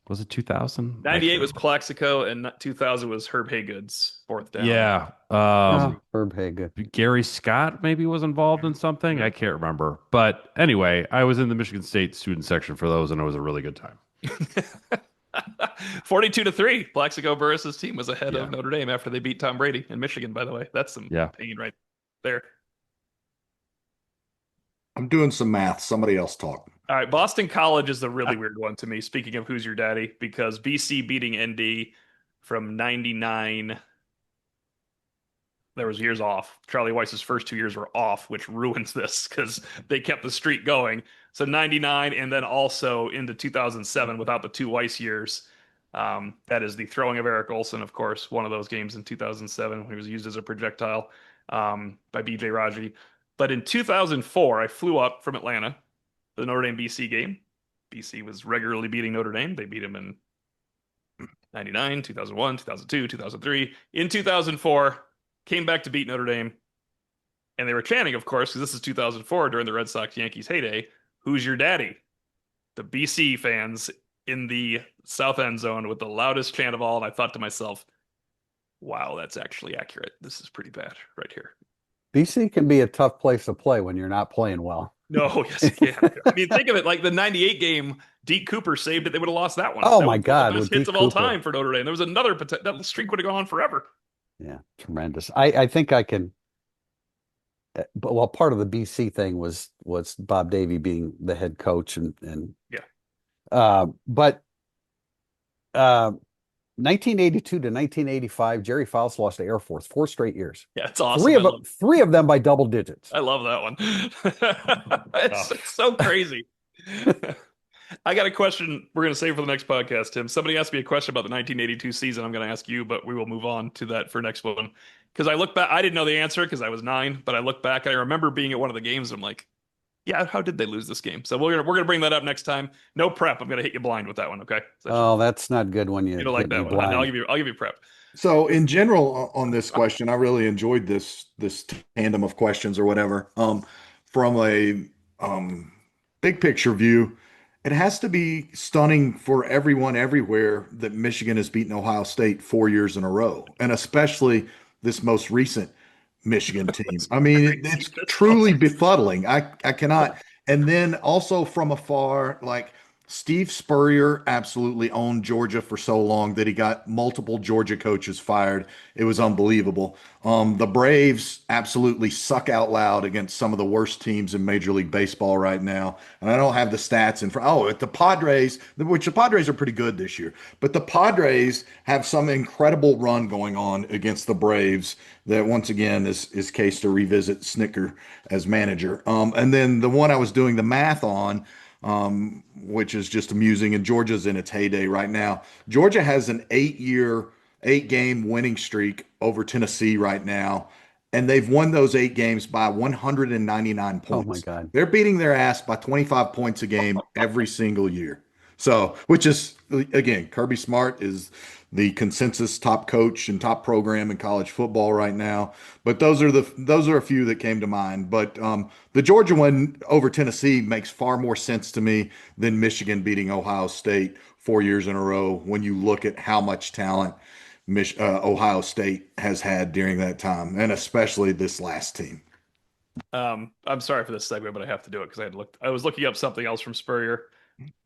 Speaker 3: Was it 2000?
Speaker 1: 98 was Plaxico, and 2000 was Herb Haygood's fourth down.
Speaker 3: Yeah.
Speaker 2: Herb Haga.
Speaker 3: Gary Scott maybe was involved in something. I can't remember. But anyway, I was in the Michigan State student section for those, and it was a really good time.
Speaker 1: 42-3. Plaxico Burris's team was ahead
Speaker 3: Yeah.
Speaker 1: of Notre Dame after they beat Tom Brady in Michigan, by the way. That's some pain right there.
Speaker 4: I'm doing some math. Somebody else talk.
Speaker 1: All right, Boston College is the really weird one to me. Speaking of who's your daddy, because BC beating ND from 99, there was years off. Charlie Weiss's first 2 years were off, which ruins this because they kept the streak going. So 99 and then also into 2007 without the two Weiss years. That is the throwing of Eric Olson, of course, one of those games in 2007 when he was used as a projectile by BJ Raji. But in 2004, I flew up from Atlanta for the Notre Dame BC game. BC was regularly beating Notre Dame. They beat him in 99, 2001, 2002, 2003. In 2004, came back to beat Notre Dame. And they were chanting, of course, because this is 2004 during the Red Sox Yankees heyday. Who's your daddy? The BC fans in the south end zone with the loudest chant of all. And I thought to myself, wow, that's actually accurate. This is pretty bad right here.
Speaker 2: BC can be a tough place to play when you're not playing well.
Speaker 1: No, yes, it can. I mean, think of it like the 98 game, Deke Cooper saved it. They would have lost that one.
Speaker 2: Oh
Speaker 1: That
Speaker 2: my
Speaker 1: was
Speaker 2: God,
Speaker 1: one of the
Speaker 2: with
Speaker 1: best hits
Speaker 2: Deke
Speaker 1: of all
Speaker 2: Cooper.
Speaker 1: time for Notre Dame. There was another, that streak would have gone on forever.
Speaker 2: Yeah, tremendous. I think I can. But well, part of the BC thing was Bob Davie being the head coach and
Speaker 1: yeah.
Speaker 2: But 1982 to 1985, Jerry Faust lost to Air Force 4 straight years.
Speaker 1: Yeah, it's awesome.
Speaker 2: Three of them by double digits.
Speaker 1: I love that one. It's so crazy. I got a question we're going to save for the next podcast, Tim. Somebody asked me a question about the 1982 season. I'm going to ask you, but we will move on to that for next one. Because I look back, I didn't know the answer because I was 9, but I look back, I remember being at one of the games. And I'm like, yeah, how did they lose this game? So we're gonna bring that up next time. No prep. I'm gonna hit you blind with that one. Okay.
Speaker 2: Oh, that's not good when you
Speaker 1: don't like that one.
Speaker 2: blind.
Speaker 1: I'll give you prep.
Speaker 4: So in general on this question, I really enjoyed this tandem of questions or whatever. From a big picture view, it has to be stunning for everyone everywhere that Michigan has beaten Ohio State 4 years in a row, and especially this most recent Michigan team. I mean, it's truly befuddling. I cannot. And then also from afar, like Steve Spurrier absolutely owned Georgia for so long that he got multiple Georgia coaches fired. It was unbelievable. The Braves absolutely suck out loud against some of the worst teams in Major League Baseball right now. And I don't have the stats in front. Oh, the Padres, which the Padres are pretty good this year, but the Padres have some incredible run going on against the Braves that once again is case to revisit Snicker as manager. And then the one I was doing the math on, which is just amusing. And Georgia's in its heyday right now. Georgia has an 8-game winning streak over Tennessee right now. And they've won those 8 games by 199 points.
Speaker 2: Oh my God.
Speaker 4: They're beating their ass by 25 points a game every single year. So, which is, again, Kirby Smart is the consensus top coach and top program in college football right now. But those are a few that came to mind. But the Georgia one over Tennessee makes far more sense to me than Michigan beating Ohio State 4 years in a row when you look at how much talent Ohio State has had during that time, and especially this last team.
Speaker 1: I'm sorry for this segment, but I have to do it because I was looking up something else from Spurrier.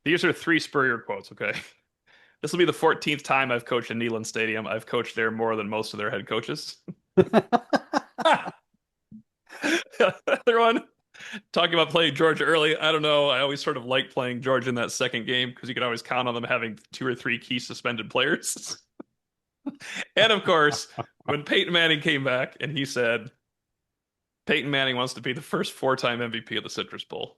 Speaker 1: These are 3 Spurrier quotes, okay? This will be the 14th time I've coached in Neyland Stadium. I've coached there more than most of their head coaches. Other one, talking about playing Georgia early. I don't know. I always sort of liked playing Georgia in that second game because you could always count on them having 2 or 3 key suspended players. And of course, when Peyton Manning came back and he said, Peyton Manning wants to be the first 4-time MVP of the Citrus Bowl.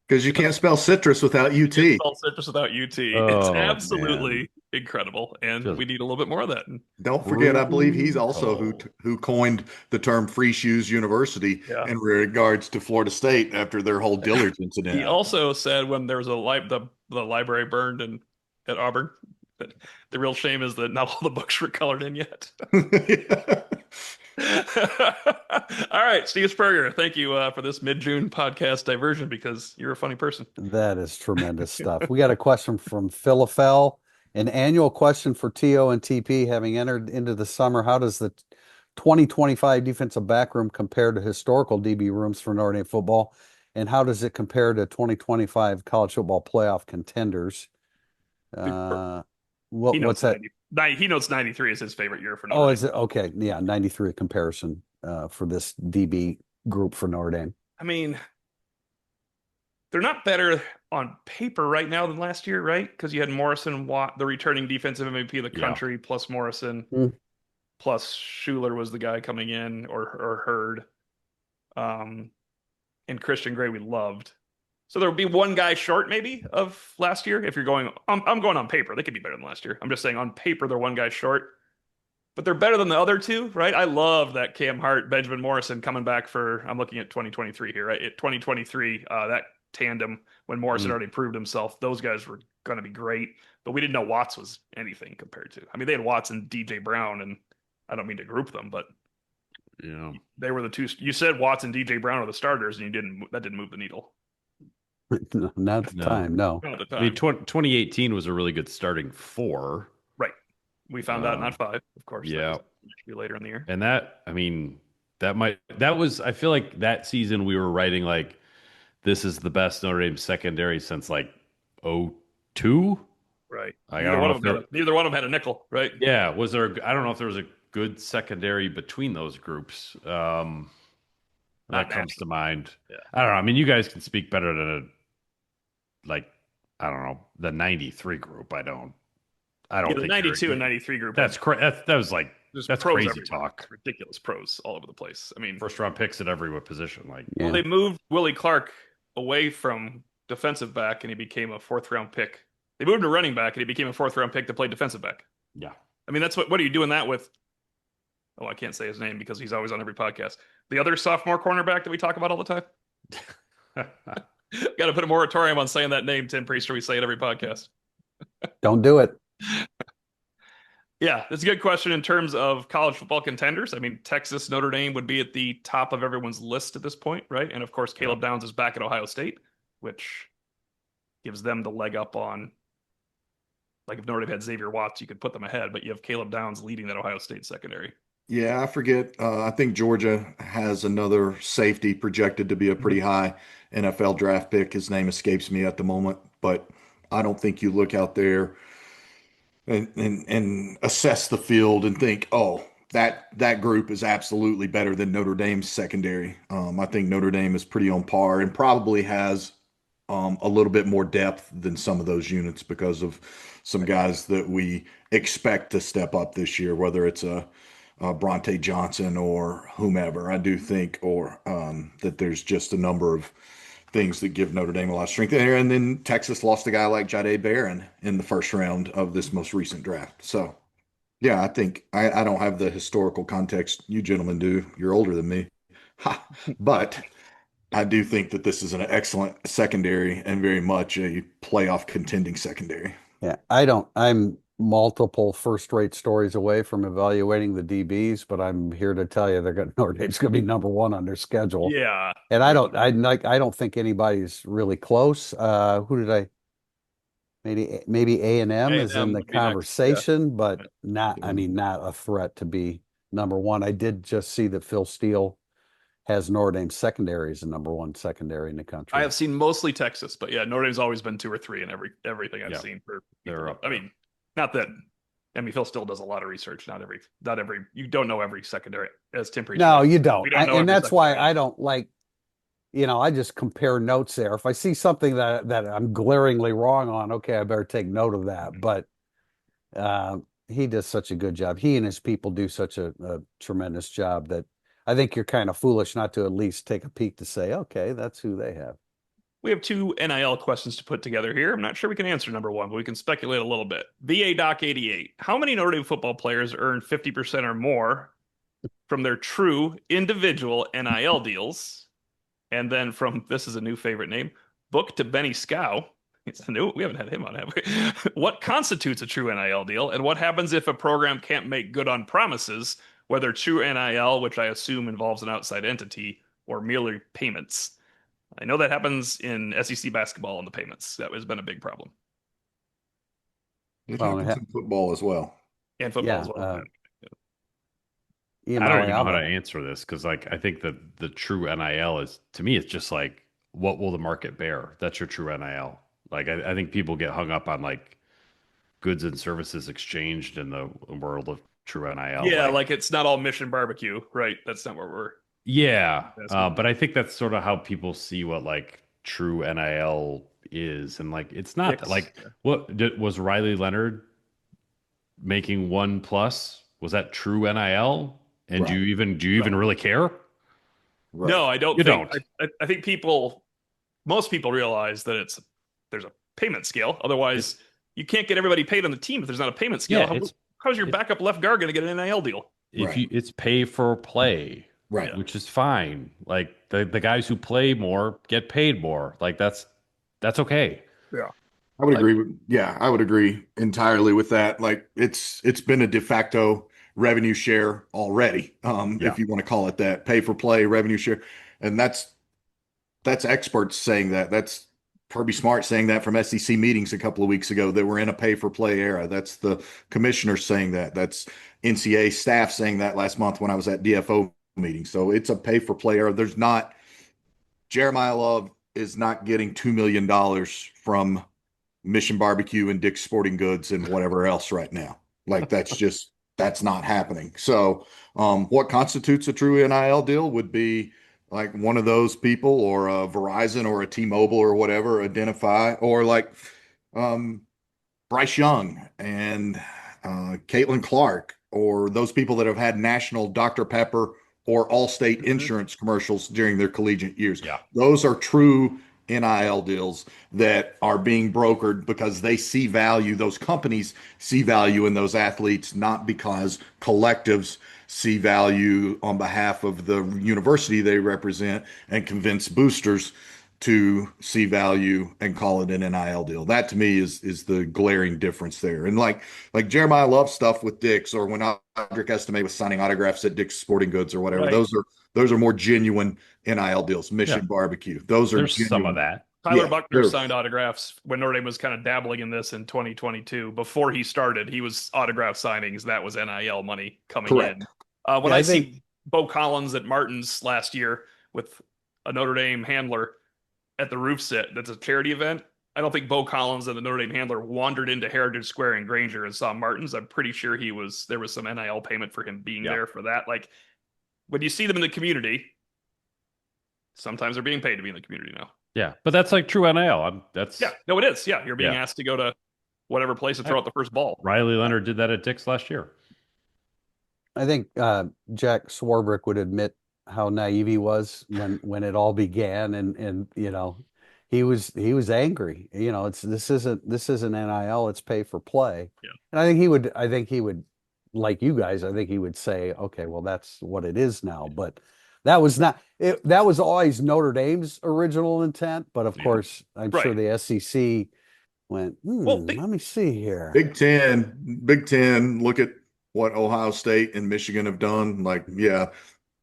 Speaker 4: Because you can't spell citrus without UT.
Speaker 1: Spell citrus without UT. It's absolutely incredible, and we need a little bit more of that.
Speaker 4: Don't forget, I believe he's also who coined the term "Free Shoes University" in regards to Florida State after their whole Dillard's incident.
Speaker 1: He also said when there was the library burned at Auburn, that the real shame is that not all the books were colored in yet. All right, Steve Spurrier, thank you for this mid-June podcast diversion because you're a funny person.
Speaker 2: That is tremendous stuff. We got a question from Philafel, an annual question for TO and TP. Having entered into the summer, how does the 2025 defensive back room compare to historical DB rooms for Notre Dame football? And how does it compare to 2025 college football playoff contenders? What's that?
Speaker 1: He notes 93 is his favorite year for Notre Dame.
Speaker 2: Oh, is it? Okay. Yeah, 93 comparison for this DB group for Notre Dame.
Speaker 1: I mean, they're not better on paper right now than last year, right? Because you had Morrison, Watt, the returning defensive MVP of the country, plus Morrison, plus Schuler was the guy coming in, or Hurd. And Christian Gray we loved. So there would be one guy short maybe of last year. If you're going, I'm going on paper. They could be better than last year. I'm just saying on paper, they're one guy short. But they're better than the other 2, right? I love that Cam Hart, Benjamin Morrison coming back for, I'm looking at 2023 here, right? At 2023, that tandem when Morrison already proved himself, those guys were going to be great. But we didn't know Watts was anything compared to. I mean, they had Watts and DJ Brown, and I don't mean to group them, but
Speaker 3: Yeah.
Speaker 1: They were the two. You said Watts and DJ Brown are the starters, and that didn't move the needle.
Speaker 2: Not the
Speaker 3: No.
Speaker 2: time. No.
Speaker 1: Not at the
Speaker 3: I mean,
Speaker 1: time.
Speaker 3: 2018 was a really good starting four.
Speaker 1: Right. We found out not five, of course.
Speaker 3: Yeah.
Speaker 1: That should be later in the year.
Speaker 3: And I mean, I feel like that season we were writing like, this is the best Notre Dame secondary since like '02.
Speaker 1: Right.
Speaker 3: Like, I don't know if there,
Speaker 1: Neither one of them had a nickel, right?
Speaker 3: yeah, I don't know if there was a good secondary between those groups. That comes to mind.
Speaker 1: Yeah.
Speaker 3: I don't know. I mean, you guys can speak better than I don't know, the 93 group. I don't
Speaker 1: The
Speaker 3: think
Speaker 1: 92 and 93 group.
Speaker 3: that's that was like,
Speaker 1: There's
Speaker 3: that's
Speaker 1: pros
Speaker 3: crazy
Speaker 1: everywhere.
Speaker 3: talk.
Speaker 1: Ridiculous pros all over the place. I mean,
Speaker 3: First round picks at every position. Like,
Speaker 2: Yeah.
Speaker 1: well, they moved Willie Clark away from defensive back, and he became a fourth-round pick. They moved him to running back, and he became a fourth-round pick to play defensive back.
Speaker 3: yeah.
Speaker 1: I mean, that's what are you doing that with? Oh, I can't say his name because he's always on every podcast. The other sophomore cornerback that we talk about all the time. Got to put a moratorium on saying that name, Tim Priester. We say it every podcast.
Speaker 2: Don't do it.
Speaker 1: Yeah, that's a good question in terms of college football contenders. I mean, Texas, Notre Dame would be at the top of everyone's list at this point, right? And of course, Caleb Downs is back at Ohio State, which gives them the leg up on, like if Notre Dame had Xavier Watts, you could put them ahead, but you have Caleb Downs leading that Ohio State secondary.
Speaker 4: Yeah, I forget. I think Georgia has another safety projected to be a pretty high NFL draft pick. His name escapes me at the moment, but I don't think you look out there and assess the field and think, oh, that group is absolutely better than Notre Dame's secondary. I think Notre Dame is pretty on par and probably has a little bit more depth than some of those units because of some guys that we expect to step up this year, whether it's a Bronte Johnson or whomever. I do think that there's just a number of things that give Notre Dame a lot of strength there. And then Texas lost a guy like Jahdae Barron in the first round of this most recent draft. So, yeah, I think I don't have the historical context you gentlemen do. You're older than me. But I do think that this is an excellent secondary and very much a playoff contending secondary.
Speaker 2: Yeah, I'm multiple first-rate stories away from evaluating the DBs, but I'm here to tell you Notre Dame's going to be number one on their schedule.
Speaker 1: Yeah.
Speaker 2: And I don't think anybody's really close. Who did I? Maybe A&M is in
Speaker 1: A&M
Speaker 2: the
Speaker 1: would be next,
Speaker 2: conversation, but not a threat to be number one. I did just see that Phil Steele has Notre Dame secondary as the number one secondary in the country.
Speaker 1: I have seen mostly Texas, but yeah, Notre Dame's always been 2 or 3 in everything I've
Speaker 3: Yeah.
Speaker 1: seen.
Speaker 3: They're up
Speaker 1: I mean, not that. I mean, Phil still does a lot of research. Not every. You don't know every secondary as Tim Priest.
Speaker 2: No, you don't.
Speaker 1: We don't know
Speaker 2: And
Speaker 1: every
Speaker 2: that's why
Speaker 1: secondary.
Speaker 2: I don't like, I just compare notes there. If I see something that I'm glaringly wrong on, okay, I better take note of that. But he does such a good job. He and his people do such a tremendous job that I think you're kind of foolish not to at least take a peek to say, okay, that's who they have.
Speaker 1: We have 2 NIL questions to put together here. I'm not sure we can answer number 1, but we can speculate a little bit. VA Doc 88. How many Notre Dame football players earn 50% or more from their true individual NIL deals? And then this is a new favorite name, Book to Benny Scow. It's new. We haven't had him on, have we? What constitutes a true NIL deal? And what happens if a program can't make good on promises, whether true NIL, which I assume involves an outside entity, or merely payments? I know that happens in SEC basketball and the payments. That has been a big problem.
Speaker 4: It
Speaker 2: Well,
Speaker 4: happens in football as well.
Speaker 1: And football
Speaker 2: Yeah,
Speaker 1: as well.
Speaker 3: I don't even know how to answer this because, I think that the true NIL is, to me, it's just like, what will the market bear? That's your true NIL. I think people get hung up on goods and services exchanged in the world of true NIL.
Speaker 1: Yeah, it's not all Mission Barbecue, right? That's not where we're.
Speaker 3: Yeah, but I think that's sort of how people see what true NIL is, and it's not what was Riley Leonard making $1+? Was that true NIL? And
Speaker 4: Right.
Speaker 3: do you even really care?
Speaker 4: Right.
Speaker 1: No, I don't.
Speaker 3: You
Speaker 1: think,
Speaker 3: don't.
Speaker 1: I think most people realize that there's a payment scale. Otherwise, you can't get everybody paid on the team if there's not a payment scale.
Speaker 3: Yeah,
Speaker 1: How's your backup left guard going to get an NIL deal?
Speaker 3: It's pay for play,
Speaker 4: Right.
Speaker 3: which is fine. The guys who play more get paid more. That's okay.
Speaker 1: Yeah.
Speaker 4: I would agree entirely with that. It's been a de facto revenue share already, if you want to call it that, pay for play, revenue share. And that's experts saying that. That's Kirby Smart saying that from SEC meetings a couple of weeks ago, that we're in a pay for play era. That's the commissioner saying that. That's NCAA staff saying that last month when I was at DFO meeting. So it's a pay for play era. There's not, Jeremiah Love is not getting $2 million from Mission Barbecue and Dick's Sporting Goods and whatever else right now. Like that's not happening. So what constitutes a true NIL deal would be like one of those people, or a Verizon or a T-Mobile or whatever, identify, or like Bryce Young and Caitlin Clark, or those people that have had national Dr. Pepper or Allstate insurance commercials during their collegiate years.
Speaker 3: Yeah.
Speaker 4: Those are true NIL deals that are being brokered because they see value. Those companies see value in those athletes, not because collectives see value on behalf of the university they represent and convince boosters to see value and call it an NIL deal. That to me is the glaring difference there. And like Jeremiah Love stuff with Dick's, or when Audric Estime was signing autographs at Dick's Sporting Goods or whatever,
Speaker 1: Right.
Speaker 4: those are more genuine NIL deals. Mission Barbecue. Those are
Speaker 3: There's
Speaker 4: genuine.
Speaker 3: some of that.
Speaker 1: Tyler
Speaker 4: Yeah,
Speaker 1: Buckner signed autographs when Notre Dame was kind of dabbling in this in 2022. Before he started, he was autograph signings. That was NIL money coming
Speaker 4: Correct.
Speaker 1: in. When
Speaker 2: Yeah,
Speaker 1: I
Speaker 2: I
Speaker 1: see Bo Collins at Martin's last year with a Notre Dame handler at the roof sit, that's a charity event. I don't think Bo Collins and the Notre Dame handler wandered into Heritage Square in Granger and saw Martin's. I'm pretty sure there was some NIL payment for him being there for that. Like, when you see them in the community, sometimes they're being paid to be in the community now.
Speaker 3: Yeah, but that's like true NIL.
Speaker 1: No, it is. Yeah, you're being asked to go to whatever place to throw out the first ball.
Speaker 3: Riley Leonard did that at Dick's last year.
Speaker 2: I think Jack Swarbrick would admit how naive he was when it all began, and he was angry. This isn't NIL, it's pay for play.
Speaker 1: Yeah.
Speaker 2: And I think he would, like you guys, I think he would say, okay, well, that's what it is now. But that was not it. That was always Notre Dame's original intent. But of course, I'm sure the SEC went, let me see here.
Speaker 4: Big Ten, look at what Ohio State and Michigan have done. Like, yeah,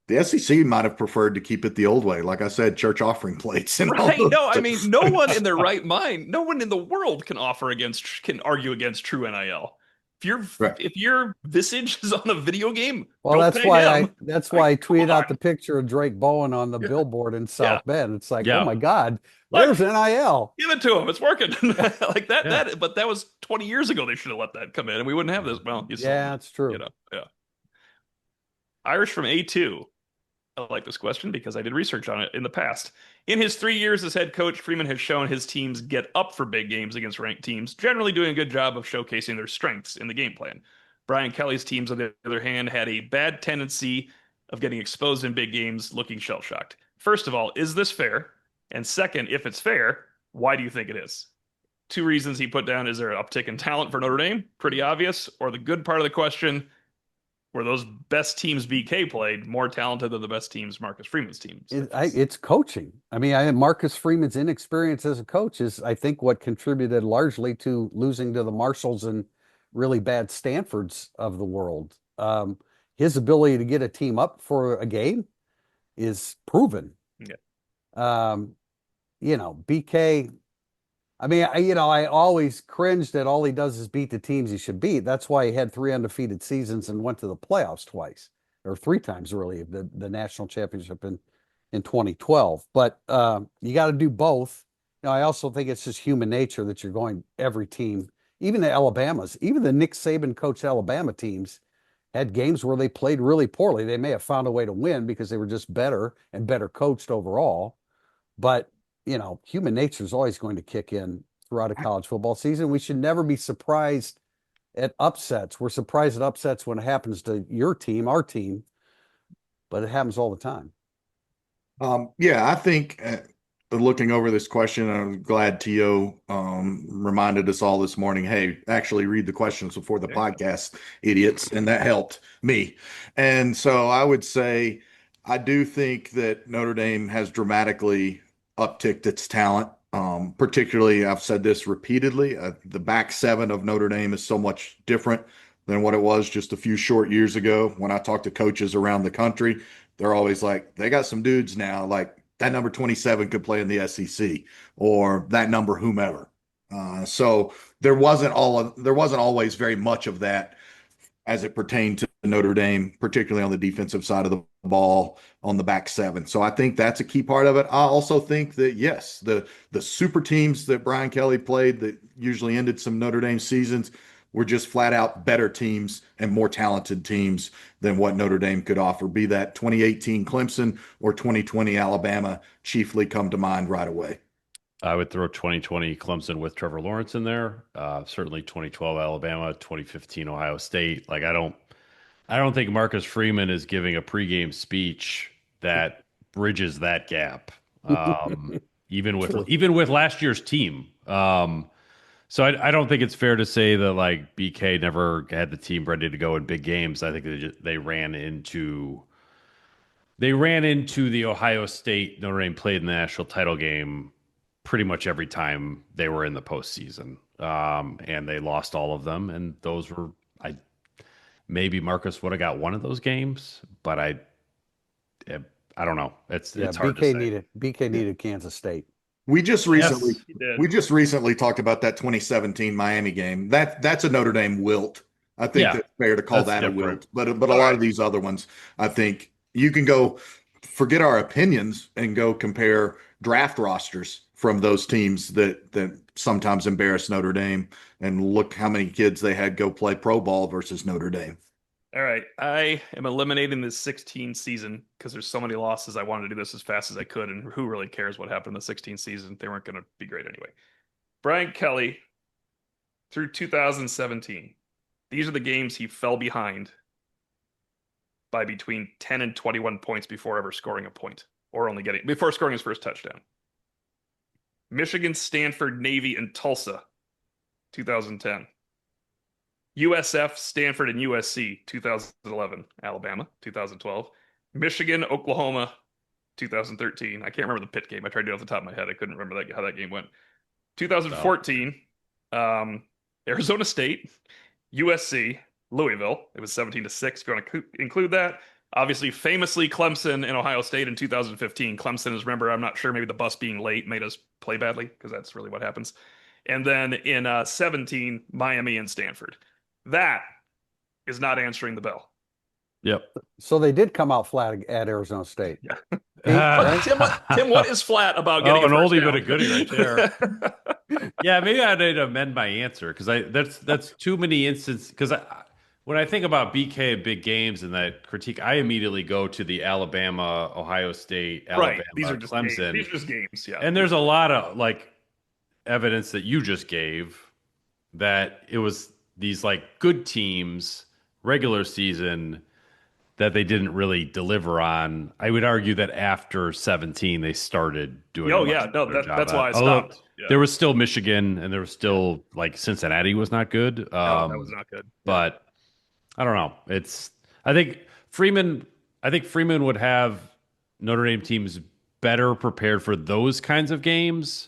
Speaker 4: the SEC might have preferred to keep it the old way. Like I said, church offering plates. And
Speaker 1: right. No, I mean, no one in their right mind, no one in the world can argue against true NIL. If your visage is on a video game,
Speaker 2: well, that's why I tweeted out the picture of Drake Bowen on the billboard in South Bend. It's like, oh my God, there's NIL.
Speaker 1: Give it to him. It's working. Like that. But that was 20 years ago. They should have let that come in, and we wouldn't have this. Well,
Speaker 2: that's true.
Speaker 1: Irish from A2. I like this question because I did research on it in the past. In his 3 years as head coach, Freeman has shown his teams get up for big games against ranked teams, generally doing a good job of showcasing their strengths in the game plan. Bryant Kelly's teams, on the other hand, had a bad tendency of getting exposed in big games, looking shell-shocked. First of all, is this fair? And second, if it's fair, why do you think it is? 2 reasons he put down: is there an uptick in talent for Notre Dame? Pretty obvious. Or the good part of the question, were those best teams BK played more talented than the best teams Marcus Freeman's teams?
Speaker 2: It's coaching. I mean, Marcus Freeman's inexperience as a coach is, I think, what contributed largely to losing to the Marshalls and really bad Stanfords of the world. His ability to get a team up for a game is proven.
Speaker 1: Yeah.
Speaker 2: BK, I mean, I always cringed that all he does is beat the teams he should beat. That's why he had 3 undefeated seasons and went to the playoffs twice, or 3 times really, the national championship in 2012. But you got to do both. I also think it's just human nature that you're going every team, even the Alabamas, even the Nick Saban coached Alabama teams had games where they played really poorly. They may have found a way to win because they were just better and better coached overall. But human nature is always going to kick in throughout a college football season. We should never be surprised at upsets. We're surprised at upsets when it happens to your team, our team, but it happens all the time.
Speaker 4: I think looking over this question, I'm glad T.O. Reminded us all this morning, hey, actually read the questions before the podcast, idiots. And that helped me. And so I would say, I do think that Notre Dame has dramatically upticked its talent. Particularly, I've said this repeatedly, the back 7 of Notre Dame is so much different than what it was just a few short years ago. When I talk to coaches around the country, they're always like, they got some dudes now, like that number 27 could play in the SEC or that number whomever. So there wasn't always very much of that as it pertained to Notre Dame, particularly on the defensive side of the ball on the back seven. So I think that's a key part of it. I also think that yes, the super teams that Bryant Kelly played that usually ended some Notre Dame seasons were just flat out better teams and more talented teams than what Notre Dame could offer. Be that 2018 Clemson or 2020 Alabama chiefly come to mind right away.
Speaker 3: I would throw 2020 Clemson with Trevor Lawrence in there. Certainly 2012 Alabama, 2015 Ohio State. Like I don't think Marcus Freeman is giving a pregame speech that bridges that gap. Even with last year's team. So I don't think it's fair to say that like BK never had the team ready to go in big games. I think they ran into the Ohio State Notre Dame played in the national title game pretty much every time they were in the postseason, and they lost all of them. And those were maybe Marcus would have got one of those games, but I don't know. It's hard to say.
Speaker 2: BK needed Kansas State.
Speaker 4: We just recently
Speaker 1: Yes,
Speaker 4: talked about that 2017 Miami game. That's a Notre Dame wilt. I think
Speaker 3: Yeah,
Speaker 4: that's fair to call
Speaker 3: that's
Speaker 4: that
Speaker 3: different.
Speaker 4: a wilt. But a lot of these other ones, I think you can go forget our opinions and go compare draft rosters from those teams that sometimes embarrass Notre Dame and look how many kids they had go play pro ball versus Notre Dame.
Speaker 1: all right. I am eliminating this 16 season because there's so many losses. I wanted to do this as fast as I could, and who really cares what happened in the 16 season? They weren't going to be great anyway. Bryant Kelly through 2017. These are the games he fell behind by between 10 and 21 points before ever scoring a point or before scoring his first touchdown. Michigan, Stanford, Navy, and Tulsa, 2010. USF, Stanford, and USC, 2011. Alabama, 2012. Michigan, Oklahoma, 2013. I can't remember the Pitt game. I tried to do it off the top of my head. I couldn't remember how that game went. 2014, Arizona State, USC, Louisville. It was 17-6. If you want to include that. Obviously, famously, Clemson and Ohio State in 2015. Clemson is, remember, I'm not sure, maybe the bus being late made us play badly because that's really what happens. And then in 17, Miami and Stanford. That is not answering the bell.
Speaker 3: Yep.
Speaker 2: So they did come out flat at Arizona State.
Speaker 1: Yeah.
Speaker 2: Right?
Speaker 1: Tim, what is flat about getting
Speaker 3: an
Speaker 1: a first
Speaker 3: oldie
Speaker 1: down?
Speaker 3: but a goodie right there. Yeah, maybe I need to amend my answer because that's too many instances. Because when I think about BK in big games and that critique, I immediately go to the Alabama, Ohio State, Alabama,
Speaker 1: Right. These are just
Speaker 3: Clemson.
Speaker 1: games. These are just games. Yeah.
Speaker 3: And there's a lot of like evidence that you just gave that it was these like good teams, regular season, that they didn't really deliver on. I would argue that after 17, they started doing.
Speaker 1: Oh yeah, no, that's why I stopped. Yeah.
Speaker 3: There was still Michigan, and there was still like Cincinnati was not good.
Speaker 1: No, that was not good.
Speaker 3: But I don't know. I think Freeman would have Notre Dame teams better prepared for those kinds of games.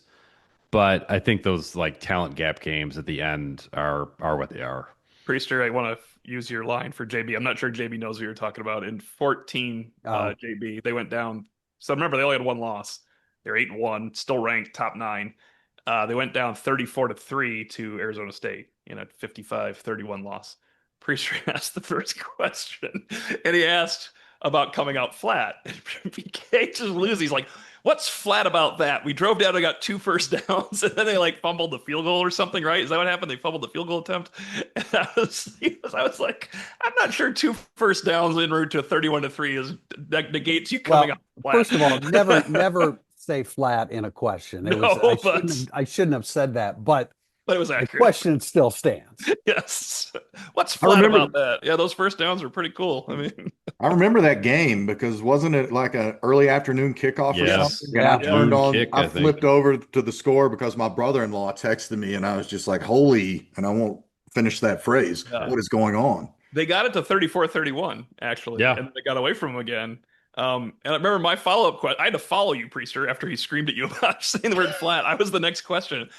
Speaker 3: But I think those like talent gap games at the end are what they are.
Speaker 1: Priester, I want to use your line for JB. I'm not sure JB knows what you're talking about. In 14, JB, they went down. So remember, they only had one loss. They're 8-1, still ranked top 9. They went down 34-3 to Arizona State in a 55-31 loss. Priester asked the first question, and he asked about coming out flat. BK just loses. He's like, what's flat about that? We drove down and got 2 first downs, and then they like fumbled the field goal or something, right? Is that what happened? They fumbled the field goal attempt. And I was like, I'm not sure 2 first downs en route to 31-3 that negates you coming out flat.
Speaker 2: First of all, never say flat in a question. I shouldn't have said that, but
Speaker 1: it was
Speaker 2: the
Speaker 1: accurate.
Speaker 2: question still stands.
Speaker 1: Yes. What's flat about that? Yeah, those first downs were pretty cool. I mean,
Speaker 4: I remember that game because wasn't it like an early afternoon kickoff or something?
Speaker 2: Yeah.
Speaker 4: And I turned on,
Speaker 3: Kick,
Speaker 4: I flipped over to the score because my brother-in-law texted me and I was just like, holy, and I won't finish that phrase.
Speaker 1: Yeah.
Speaker 4: What is going on?
Speaker 1: they got it to 34-31, actually.
Speaker 3: Yeah.
Speaker 1: And they got away from him again. And I remember my follow-up question, I had to follow you, Priester, after he screamed at you about saying the word flat. I was the next question.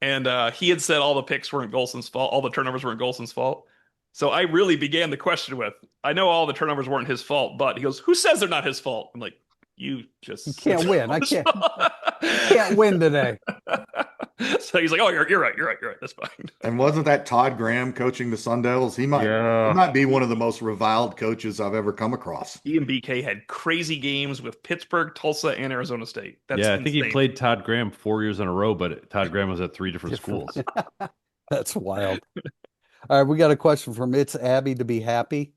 Speaker 1: And he had said all the picks weren't Golson's fault. All the turnovers weren't Golson's fault. So I really began the question with, I know all the turnovers weren't his fault, but he goes, who says they're not his fault? I'm like, you just
Speaker 2: You can't win. I can't. You can't win today.
Speaker 1: So he's like, oh, you're right. That's fine.
Speaker 4: And wasn't that Todd Graham coaching the Sun Devils? He
Speaker 3: Yeah.
Speaker 4: might be one of the most reviled coaches I've ever come across.
Speaker 1: He and BK had crazy games with Pittsburgh, Tulsa, and Arizona State. That's
Speaker 3: Yeah, I think he
Speaker 1: insane.
Speaker 3: played Todd Graham 4 years in a row, but Todd Graham was at 3 different schools.
Speaker 2: That's wild. All right, we got a question from It's Abby to be happy.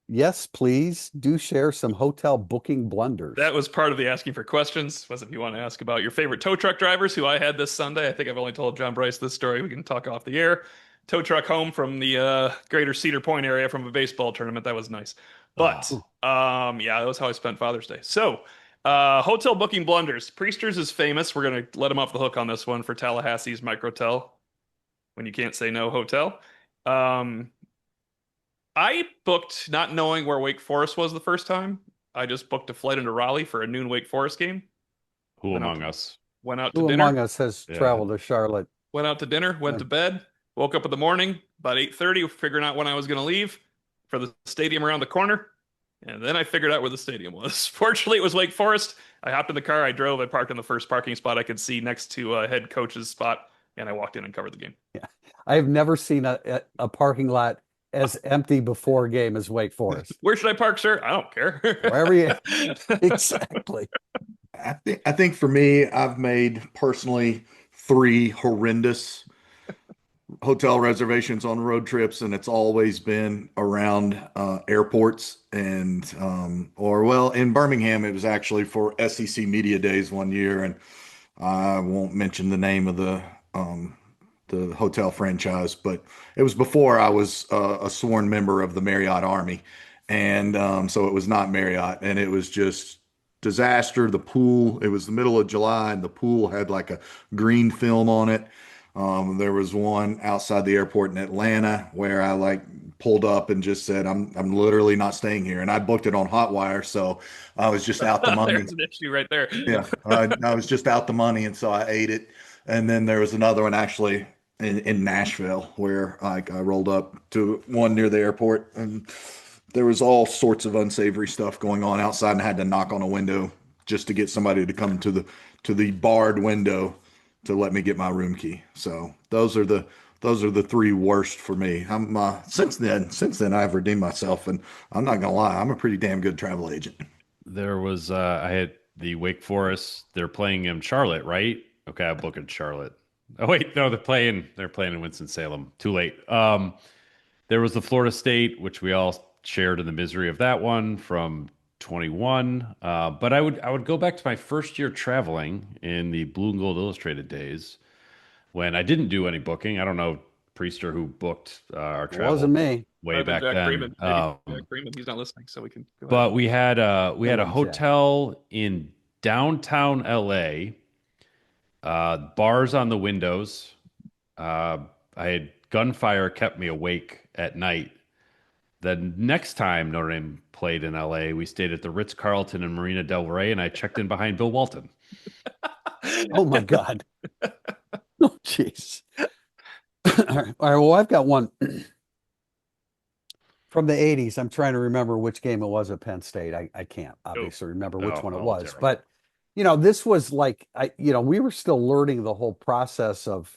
Speaker 2: Yes, please do share some hotel booking blunders.
Speaker 1: That was part of the asking for questions. Was if you want to ask about your favorite tow truck drivers, who I had this Sunday. I think I've only told John Bryce this story. We can talk off the air. Tow truck home from the greater Cedar Point area from a baseball tournament. That was nice. But yeah, that was how I spent Father's Day. So hotel booking blunders. Priesters is famous. We're gonna let him off the hook on this one for Tallahassee's Microtel. When you can't say no hotel. I booked not knowing where Wake Forest was the first time. I just booked a flight into Raleigh for a noon Wake Forest game.
Speaker 3: Who
Speaker 1: Went out
Speaker 3: among
Speaker 1: to-
Speaker 3: us?
Speaker 1: Went out to
Speaker 2: Who
Speaker 1: dinner.
Speaker 2: among us has
Speaker 3: Yeah.
Speaker 2: traveled to Charlotte?
Speaker 1: Went out to dinner. Went to bed. Woke up in the morning about 8:30, figuring out when I was going to leave for the stadium around the corner. And then I figured out where the stadium was. Fortunately, it was Wake Forest. I hopped in the car. I drove. I parked in the first parking spot I could see next to head coach's spot, and I walked in and covered the game.
Speaker 2: I have never seen a parking lot as empty before a game as Wake Forest.
Speaker 1: Where should I park, sir? I don't care.
Speaker 2: Wherever you exactly.
Speaker 4: I think for me, I've made personally 3 horrendous hotel reservations on road trips, and it's always been around airports and or well, in Birmingham, it was actually for SEC Media Days one year, and I won't mention the name of the hotel franchise, but it was before I was a sworn member of the Marriott Army, and so it was not Marriott, and it was just disaster. The pool, it was the middle of July, and the pool had like a green film on it. There was one outside the airport in Atlanta where I like pulled up and just said, I'm literally not staying here. And I booked it on Hotwire, so I was just out the money.
Speaker 1: There's an issue right there.
Speaker 4: Yeah, I was just out the money, and so I ate it. And then there was another one actually in Nashville where like I rolled up to one near the airport, and there was all sorts of unsavory stuff going on outside, and I had to knock on a window just to get somebody to come to the barred window to let me get my room key. So those are the 3 worst for me. I'm since then I've redeemed myself, and I'm not gonna lie, I'm a pretty damn good travel agent.
Speaker 3: There was I had the Wake Forest. They're playing in Charlotte, right? Okay, I booked in Charlotte. Oh wait, no, they're playing in Winston-Salem. Too late. There was the Florida State, which we all shared in the misery of that one from 21. But I would go back to my first year traveling in the Blue and Gold Illustrated days when I didn't do any booking. I don't know, Priester, who booked our
Speaker 2: It
Speaker 1: Oh,
Speaker 3: travel
Speaker 2: wasn't me.
Speaker 3: way back
Speaker 1: Jack
Speaker 3: then.
Speaker 1: Freeman. Maybe Jack Freeman. He's not listening, so we can go ahead.
Speaker 3: But we had a
Speaker 2: Come on,
Speaker 3: hotel in downtown LA, bars on the windows. I had gunfire kept me awake at night. The next time Notre Dame played in LA, we stayed at the Ritz-Carlton in Marina del Rey, and I checked in behind Bill Walton.
Speaker 2: Oh my God. Oh, jeez. All right. Well, I've got one from the 80s. I'm trying to remember which game it was at Penn State. I can't obviously remember which one it was,
Speaker 3: terrible.
Speaker 2: but this was like, we were still learning the whole process of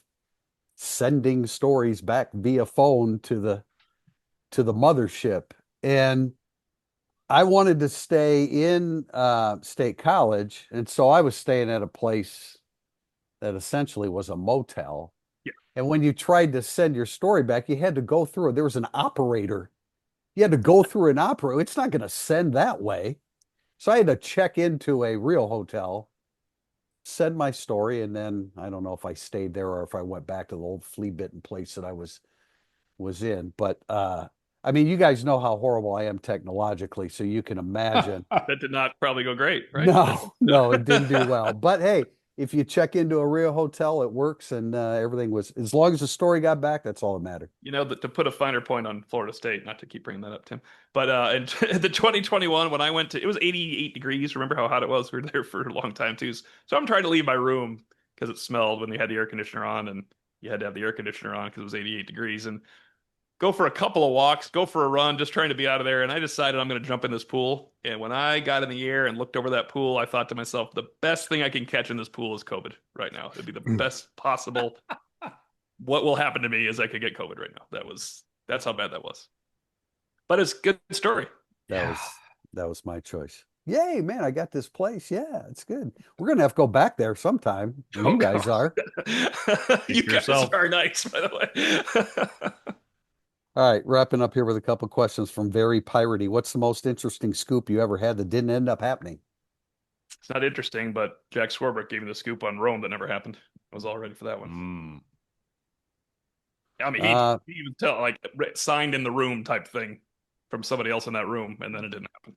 Speaker 2: sending stories back via phone to the mothership. And I wanted to stay in State College. And so I was staying at a place that essentially was a motel.
Speaker 1: Yeah.
Speaker 2: And when you tried to send your story back, you had to go through it. There was an operator. You had to go through an operator. It's not going to send that way. So I had to check into a real hotel, send my story, and then I don't know if I stayed there or if I went back to the old flea-bitten place that I was in. But I mean, you guys know how horrible I am technologically, so you can imagine.
Speaker 1: That did not probably go great, right?
Speaker 2: No, it didn't do well. But hey, if you check into a real hotel, it works, and everything was, as long as the story got back, that's all that mattered.
Speaker 1: To put a finer point on Florida State, not to keep bringing that up, Tim, but in the 2021, when I went to, it was 88 degrees. Remember how hot it was? We were there for a long time too. So I'm trying to leave my room because it smelled when they had the air conditioner on, and you had to have the air conditioner on because it was 88 degrees. And go for a couple of walks, go for a run, just trying to be out of there. And I decided I'm going to jump in this pool. And when I got in the air and looked over that pool, I thought to myself, the best thing I can catch in this pool is COVID right now. It'd be the best possible. What will happen to me is I could get COVID right now. That's how bad that was. But it's a good story.
Speaker 2: That was my choice. Yay, man, I got this place. Yeah, it's good. We're gonna have to go back there sometime.
Speaker 1: Oh,
Speaker 2: you guys are.
Speaker 1: You guys are nice, by the way.
Speaker 2: All right, wrapping up here with a couple questions from Very Piratey. What's the most interesting scoop you ever had that didn't end up happening?
Speaker 1: It's not interesting, but Jack Swarbrick gave me the scoop on Rome that never happened. I was all ready for that one. I mean, he even tell like signed in the room type thing from somebody else in that room, and then it didn't happen.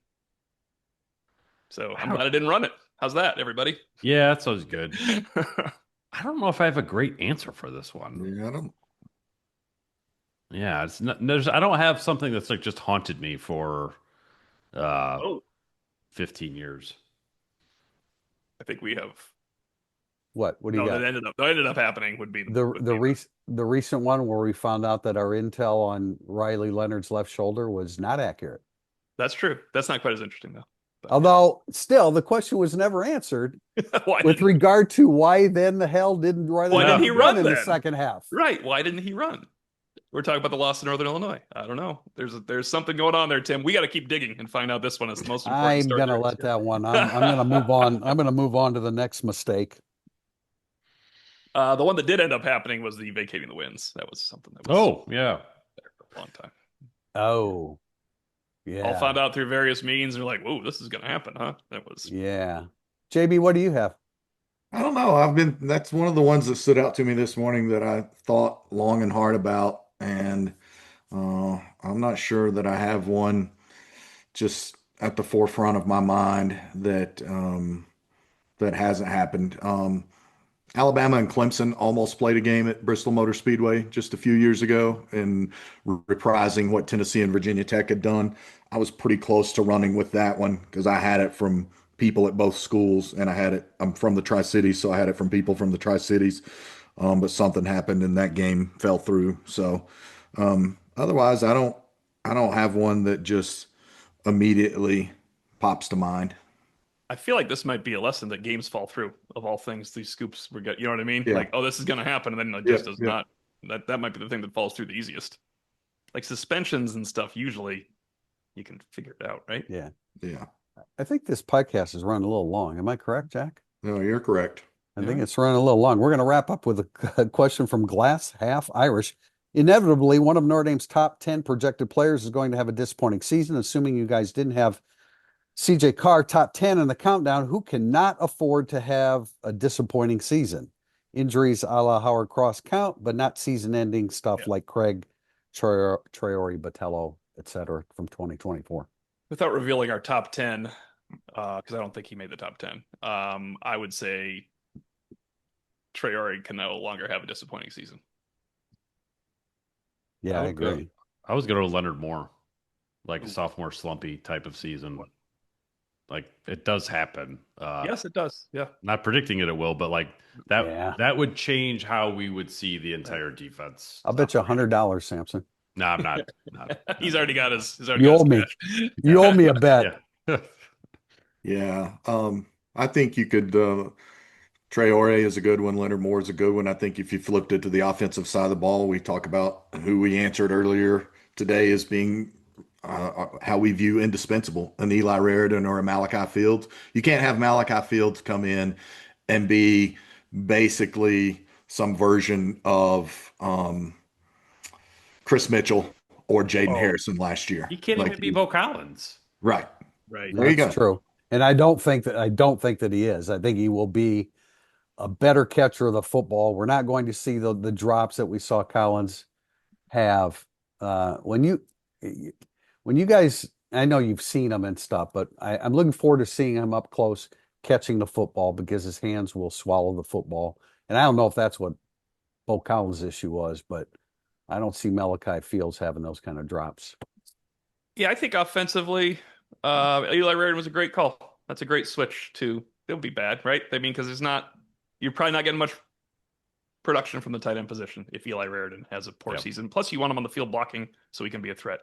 Speaker 1: So I'm glad I didn't run it. How's that, everybody?
Speaker 3: Yeah, that sounds good. I don't know if I have a great answer for this one.
Speaker 4: Yeah, I don't.
Speaker 3: Yeah, it's not. I don't have something that's like just haunted me for 15 years.
Speaker 1: I think we have.
Speaker 2: What do you got?
Speaker 1: That ended up happening would be
Speaker 2: the recent one where we found out that our intel on Riley Leonard's left shoulder was not accurate.
Speaker 1: That's true. That's not quite as interesting though. But,
Speaker 2: although still the question was never answered with regard to why then the hell didn't
Speaker 1: he run
Speaker 2: in the second half?
Speaker 1: Right. Why didn't he run? We're talking about the loss in Northern Illinois. I don't know. There's something going on there, Tim. We got to keep digging and find out this one is the most important.
Speaker 2: I'm going to let that one. I'm going to move on. I'm going to move on to the next mistake.
Speaker 1: The one that did end up happening was the vacating the wins. That was something that was
Speaker 3: yeah,
Speaker 1: there for a long time.
Speaker 2: Oh, yeah.
Speaker 1: All found out through various means. They're like, "Whoa, this is going to happen, huh?" That was
Speaker 2: JB, what do you have?
Speaker 4: I don't know. That's one of the ones that stood out to me this morning that I thought long and hard about. And I'm not sure that I have one just at the forefront of my mind that hasn't happened. Alabama and Clemson almost played a game at Bristol Motor Speedway just a few years ago, and reprising what Tennessee and Virginia Tech had done. I was pretty close to running with that one because I had it from people at both schools, and I'm from the Tri-Cities, so I had it from people from the Tri-Cities. But something happened and that game fell through. So otherwise, I don't have one that just immediately pops to mind.
Speaker 1: I feel like this might be a lesson that games fall through of all things. These scoops we get, you know what I mean?
Speaker 4: Yeah.
Speaker 1: Like, oh, this is going to happen, and then it just does not. That might be the thing that falls through the easiest. Like suspensions and stuff, usually you can figure it out, right?
Speaker 2: Yeah.
Speaker 4: Yeah.
Speaker 2: I think this podcast is running a little long. Am I correct, Jack?
Speaker 4: No, you're correct.
Speaker 2: I think it's running a little long. We're going to wrap up with a question from Glass Half Irish. Inevitably, one of Notre Dame's top 10 projected players is going to have a disappointing season. Assuming you guys didn't have CJ Carr top 10 in the countdown, who cannot afford to have a disappointing season? Injuries a la Howard Cross count, but not season-ending stuff like Craig, Traore, Batello, etc. from 2024.
Speaker 1: Without revealing our top 10, because I don't think he made the top 10, I would say Traore can no longer have a disappointing season.
Speaker 2: Yeah, I agree.
Speaker 3: I was going to Leonard Moore, like a sophomore slumpy type of season. Like it does happen.
Speaker 1: Yes, it does. Yeah.
Speaker 3: Not predicting it will, but like that would change how we would see the entire defense.
Speaker 2: I'll bet you $100, Samson.
Speaker 3: No, I'm not.
Speaker 1: He's already got his.
Speaker 2: You owe me. You owe me a bet.
Speaker 4: Yeah. I think you could. Traore is a good one. Leonard Moore is a good one. I think if you flipped it to the offensive side of the ball, we talk about who we answered earlier today as being how we view indispensable, an Eli Raridan or a Malachi Fields. You can't have Malachi Fields come in and be basically some version of Chris Mitchell or Jaden Harrison last year.
Speaker 3: He can't even be Bo Collins.
Speaker 4: Right.
Speaker 2: There you go. That's true. And I don't think that he is. I think he will be a better catcher of the football. We're not going to see the drops that we saw Collins have. When you guys, I know you've seen him and stuff, but I'm looking forward to seeing him up close catching the football because his hands will swallow the football. And I don't know if that's what Bo Collins' issue was, but I don't see Malachi Fields having those kind of drops.
Speaker 1: Yeah, I think offensively, Eli Raridan was a great call. That's a great switch to. It'll be bad, right? I mean, because you're probably not getting much production from the tight end position if Eli Raridan has a poor
Speaker 3: Yep.
Speaker 1: season. Plus, you want him on the field blocking so he can be a threat.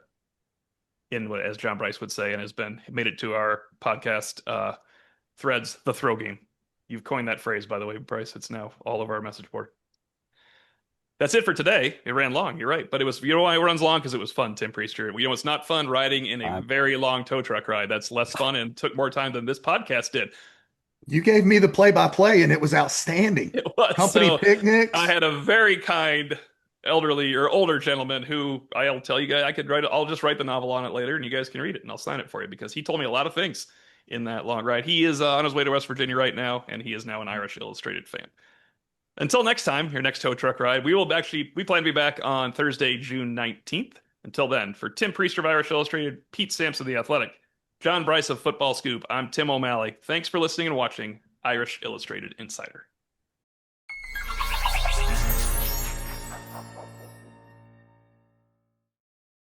Speaker 1: In what, as John Bryce would say, and has made it to our podcast threads, the throw game. You've coined that phrase, by the way, Bryce. It's now all over our message board. That's it for today. It ran long. You're right, but it was. You know why it runs long? Because it was fun, Tim Priester. It's not fun riding in a very long tow truck ride. That's less fun and took more time than this podcast did.
Speaker 4: You gave me the play-by-play, and it was outstanding.
Speaker 1: It was.
Speaker 4: Company
Speaker 1: So,
Speaker 4: picnics.
Speaker 1: I had a very kind elderly or older gentleman who I'll tell you guys, I'll just write the novel on it later and you guys can read it and I'll sign it for you because he told me a lot of things in that long ride. He is on his way to West Virginia right now and he is now an Irish Illustrated fan. Until next time, your next tow truck ride, we plan to be back on Thursday, June 19th. Until then, for Tim Priester of Irish Illustrated, Pete Sampson of The Athletic, John Bryce of Football Scoop, I'm Tim O'Malley. Thanks for listening and watching Irish Illustrated Insider.